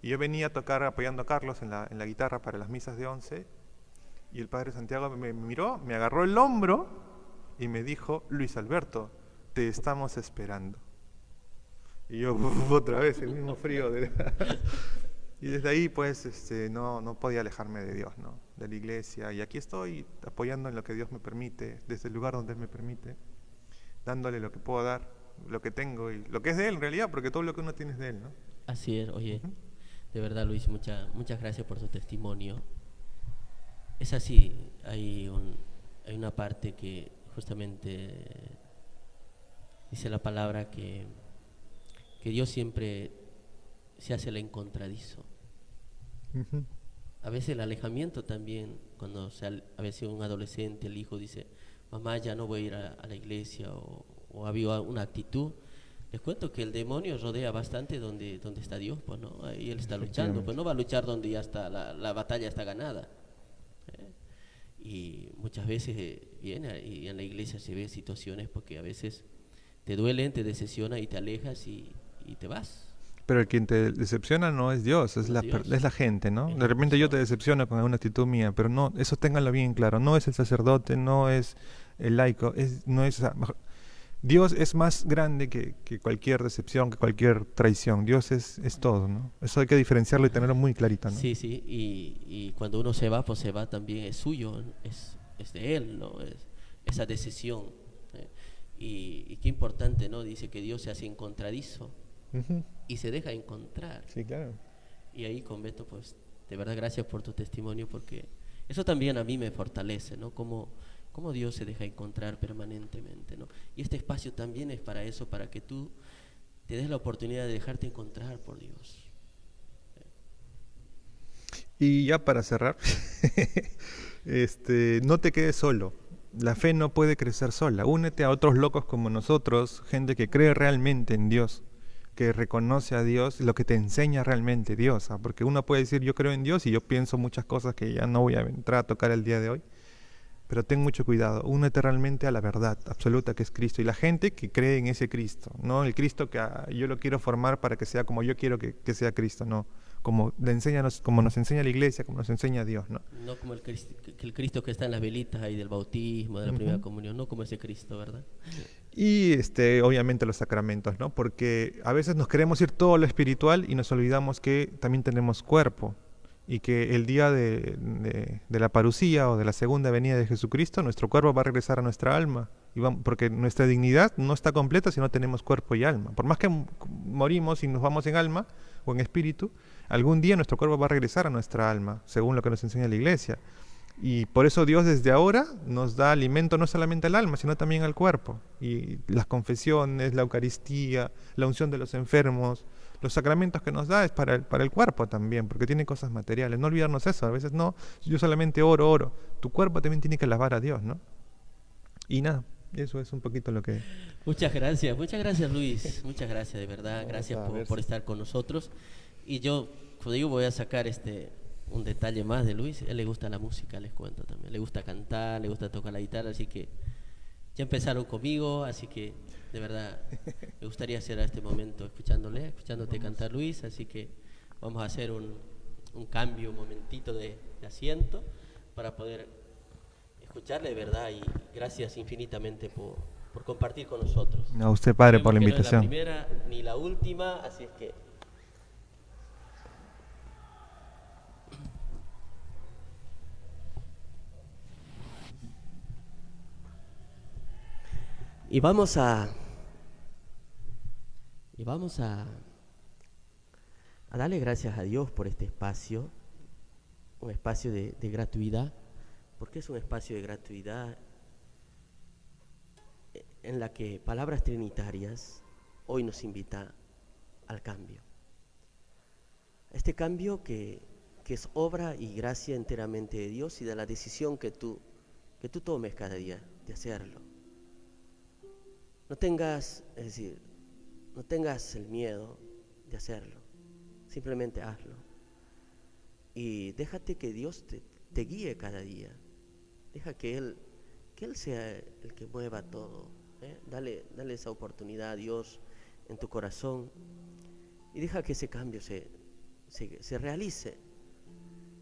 Y yo venía a tocar apoyando a Carlos en la guitarra para las misas de 11, y el Padre Santiago me miró, me agarró el hombro y me dijo, Luis Alberto, te estamos esperando. Y yo, otra vez, el mismo frío. Y desde ahí, pues, no podía alejarme de Dios, ¿no? De la iglesia. Y aquí estoy apoyando en lo que Dios me permite, desde el lugar donde Él me permite, dándole lo que puedo dar, lo que tengo y lo que es de Él en realidad, porque todo lo que uno tiene es de Él, ¿no? Así es, oye, de verdad, Luis, muchas gracias por tu testimonio. Es así, hay una parte que justamente dice la palabra que Dios siempre se hace el encontradizo. A veces el alejamiento también, cuando a veces un adolescente, el hijo dice, mamá, ya no voy a ir a la iglesia, o ha habido una actitud, Les cuento que el demonio rodea bastante donde está Dios, pues, ¿no? Ahí él está luchando, Efectivamente. pues no va a luchar donde ya está, la batalla está ganada. ¿Eh? Y muchas veces viene y en la iglesia se ve situaciones porque a veces te duelen, te decepciona y te alejas y te vas. Pero el quien te decepciona no es Dios, es No es Dios, es la gente, ¿no? es De la repente yo te persona. decepciono con alguna actitud mía, pero no, eso ténganlo bien claro. No es el sacerdote, no es el laico, no es, Dios es más grande que cualquier decepción, que cualquier traición. Dios es todo, ¿no? Eso hay que diferenciarlo y tenerlo muy clarito, ¿no? Sí, sí, y cuando uno se va, pues se va también, es suyo, ¿no? Es de él, ¿no? Esa decisión. ¿Eh? Y qué importante, ¿no? Dice que Dios se hace encontradizo Ujú. y se deja encontrar. Sí, claro. Y ahí con Beto, pues, de verdad, gracias por tu testimonio, porque eso también a mí me fortalece, ¿no? Cómo Dios se deja encontrar permanentemente, ¿no? Y este espacio también es para eso, para que tú te des la oportunidad de dejarte encontrar por Dios. Y ya para cerrar, no te quedes solo. La fe no puede crecer sola. Únete a otros locos como nosotros, gente que cree realmente en Dios, que reconoce a Dios, lo que te enseña realmente Dios. Porque uno puede decir yo creo en Dios y yo pienso muchas cosas que ya no voy a entrar a tocar el día de hoy. Pero ten mucho cuidado, únete realmente a la verdad absoluta que es Cristo y la gente que cree en ese Cristo, no el Cristo que yo lo quiero formar para que sea como yo quiero que sea Cristo, no, como nos enseña la iglesia, como nos enseña Dios, ¿no? No como el Cristo que está en las velitas ahí del bautismo, de la primera Ujú. comunión, no como ese Cristo, ¿verdad? Y obviamente los sacramentos, ¿no? Porque a veces nos queremos ir todo lo espiritual y nos olvidamos que también tenemos cuerpo y que el día de la parucía o de la segunda venida de Jesucristo, nuestro cuerpo va a regresar a nuestra alma. Porque nuestra dignidad no está completa si no tenemos cuerpo y alma. Por más que morimos y nos vamos en alma o en espíritu, algún día nuestro cuerpo va a regresar a nuestra alma, según lo que nos enseña la iglesia. Y por eso Dios desde ahora nos da alimento no solamente al alma, sino también al cuerpo. Y las confesiones, la Eucaristía, la unción de los enfermos, los sacramentos que nos da es para el cuerpo también, porque tiene cosas materiales. No olvidarnos eso, a veces no, yo solamente oro. Tu cuerpo también tiene que alabar a Dios, ¿no? Y nada, eso es un poquito lo que... Muchas gracias Luis, muchas gracias de verdad, Vamos gracias a ver por si... estar con nosotros. Y yo, como digo, voy a sacar un detalle más de Luis, él le gusta la música, les cuento también, le gusta cantar, le gusta tocar la guitarra, así que ya empezaron conmigo, así que de verdad me gustaría hacer a este momento escuchándote cantar Luis, así que vamos a hacer un cambio, un momentito de asiento para poder escucharle de verdad y gracias infinitamente por compartir con nosotros. A usted, padre, por Sabemos la que no es la invitación. primera ni la última, así es que... Y vamos a... Y vamos a darle gracias a Dios por este espacio, un espacio de gratuidad. ¿Por qué es un espacio de gratuidad en la que Palabras Trinitarias hoy nos invita al cambio? Este cambio que es obra y gracia enteramente de Dios y de la decisión que tú tomes cada día de hacerlo. No tengas el miedo de hacerlo, simplemente hazlo. Y déjate que Dios te guíe cada día. Deja que Él sea el que mueva todo. Dale esa oportunidad a Dios en tu corazón y deja que ese cambio se realice.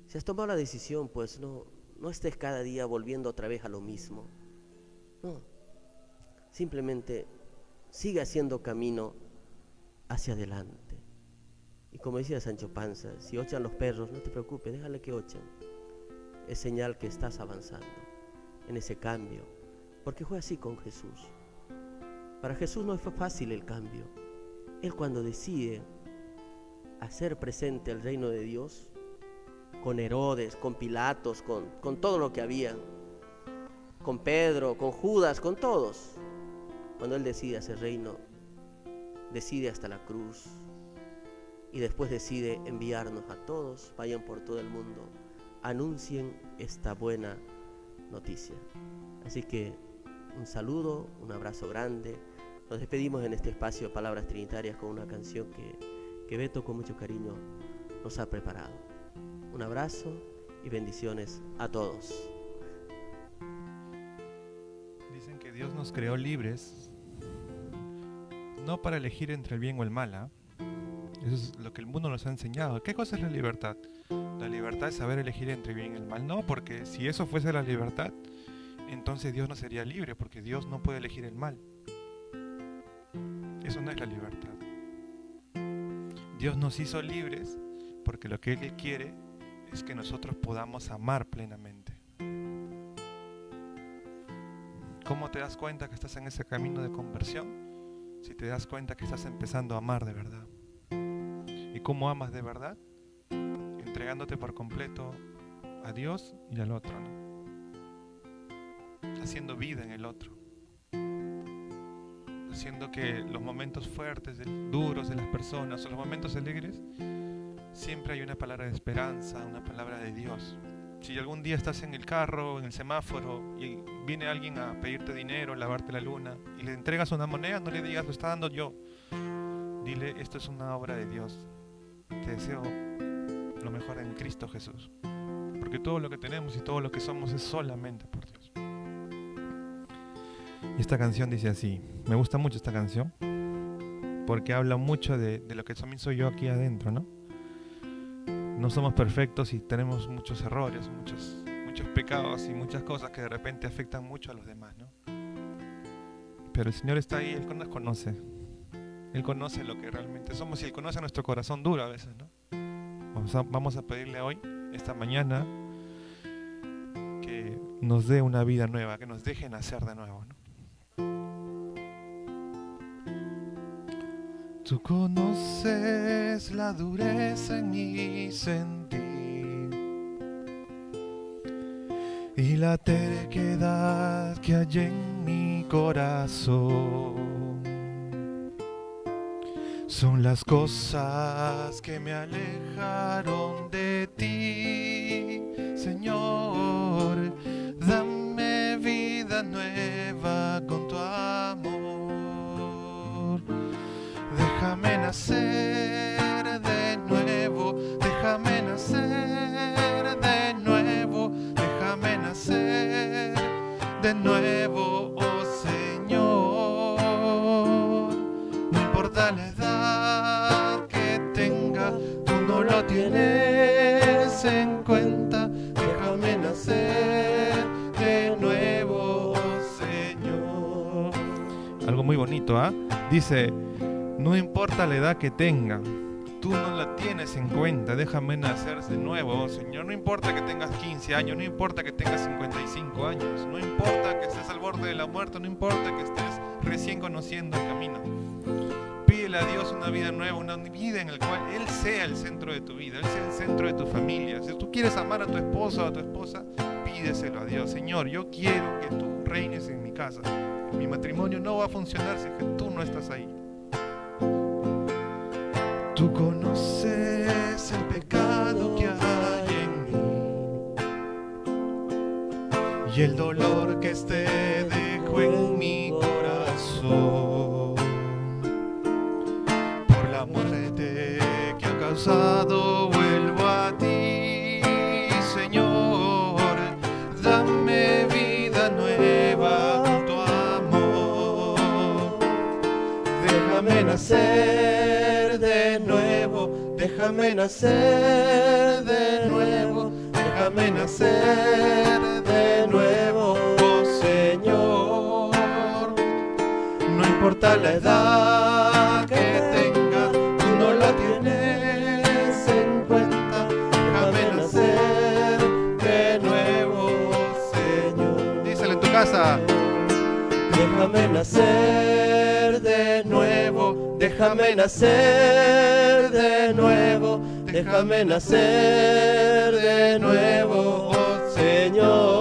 Si has tomado la decisión, pues no estés cada día volviendo otra vez a lo mismo. No, simplemente sigue haciendo camino hacia adelante. Y como decía Sancho Panza, si ochan los perros, no te preocupes, déjale que ochen. Es señal que estás avanzando en ese cambio, porque fue así con Jesús. Para Jesús no fue fácil el cambio. Él cuando decide hacer presente el reino de Dios, con Herodes, con Pilatos, con todo lo que había, con Pedro, con Judas, con todos, cuando Él decide hacer reino, decide hasta la cruz y después decide enviarnos a todos, vayan por todo el mundo, anuncien esta buena noticia. Así que un saludo, un abrazo grande Nos despedimos en este espacio de Palabras Trinitarias con una canción que Beto con mucho cariño nos ha preparado. Un abrazo y bendiciones a todos. Dicen que Dios nos creó libres, no para elegir entre el bien o el mal, ¿eh? Eso es lo que el mundo nos ha enseñado. ¿Qué cosa es la libertad? La libertad es saber elegir entre el bien y el mal. No, porque si eso fuese la libertad, entonces Dios no sería libre, porque Dios no puede elegir el mal. Eso no es la libertad. Dios nos hizo libres porque lo que Él quiere es que nosotros podamos amar plenamente. ¿Cómo te das cuenta que estás en ese camino de conversión? Si te das cuenta que estás empezando a amar de verdad. ¿Y cómo amas de verdad? Entregándote por completo a Dios y al otro, ¿no? Haciendo vida en el otro. Haciendo que los momentos fuertes, duros de las personas o los momentos alegres, siempre hay una palabra de esperanza, una palabra de Dios. Si algún día estás en el carro, en el semáforo, y viene alguien a pedirte dinero, lavarte la luna, y le entregas una moneda, no le digas, lo está dando yo. Dile, esto es una obra de Dios. Te deseo lo mejor en Cristo Jesús. Porque todo lo que tenemos y todo lo que somos es solamente por Dios. Y esta canción dice así. Me gusta mucho esta canción porque habla mucho de lo que también soy yo aquí adentro, ¿no? No somos perfectos y tenemos muchos errores, muchos pecados y muchas cosas que de repente afectan mucho a los demás, ¿no? Pero el Señor está ahí, Él nos conoce. Él conoce lo que realmente somos y Él conoce nuestro corazón duro a veces, ¿no? Vamos a pedirle hoy, esta mañana, que nos dé una vida nueva, que nos deje nacer de nuevo, ¿no? Tú conoces la dureza en mi sentir y la terquedad que hay en mi corazón. Son las cosas que me alejaron de ti, Señor. Dame vida nueva con tu amor. Déjame nacer de nuevo, déjame nacer de nuevo, déjame nacer de nuevo, oh Señor. No importa la edad que tenga, tú no lo tienes en cuenta. Déjame nacer de nuevo, oh Señor. Algo muy bonito, ¿ah? Dice, no importa la edad que tenga, tú no la tienes en cuenta. Déjame nacer de nuevo, oh Señor. No importa que tengas 15 años, no importa que tengas 55 años, no importa que estés al borde de la muerte, no importa que estés recién conociendo el camino. Pídele a Dios una vida nueva, una vida en la cual Él sea el centro de tu vida, Él sea el centro de tu familia. Si tú quieres amar a tu esposo o a tu esposa, pídeselo a Dios. Señor, yo quiero que tú reines en mi casa. Mi matrimonio no va a funcionar si es que tú no estás ahí. Tú conoces el pecado que hay en mí y el dolor que este dejó en mi corazón por la muerte que ha causado. Vuelvo a ti, Señor. Dame vida nueva con tu amor. Déjame nacer de nuevo, déjame nacer de nuevo, déjame nacer de nuevo, oh Señor. No importa la edad que tenga, tú no la tienes en cuenta. Déjame nacer de nuevo, oh Señor. Díselo en tu casa. Déjame nacer de nuevo, déjame nacer de nuevo, déjame nacer de nuevo, oh Señor.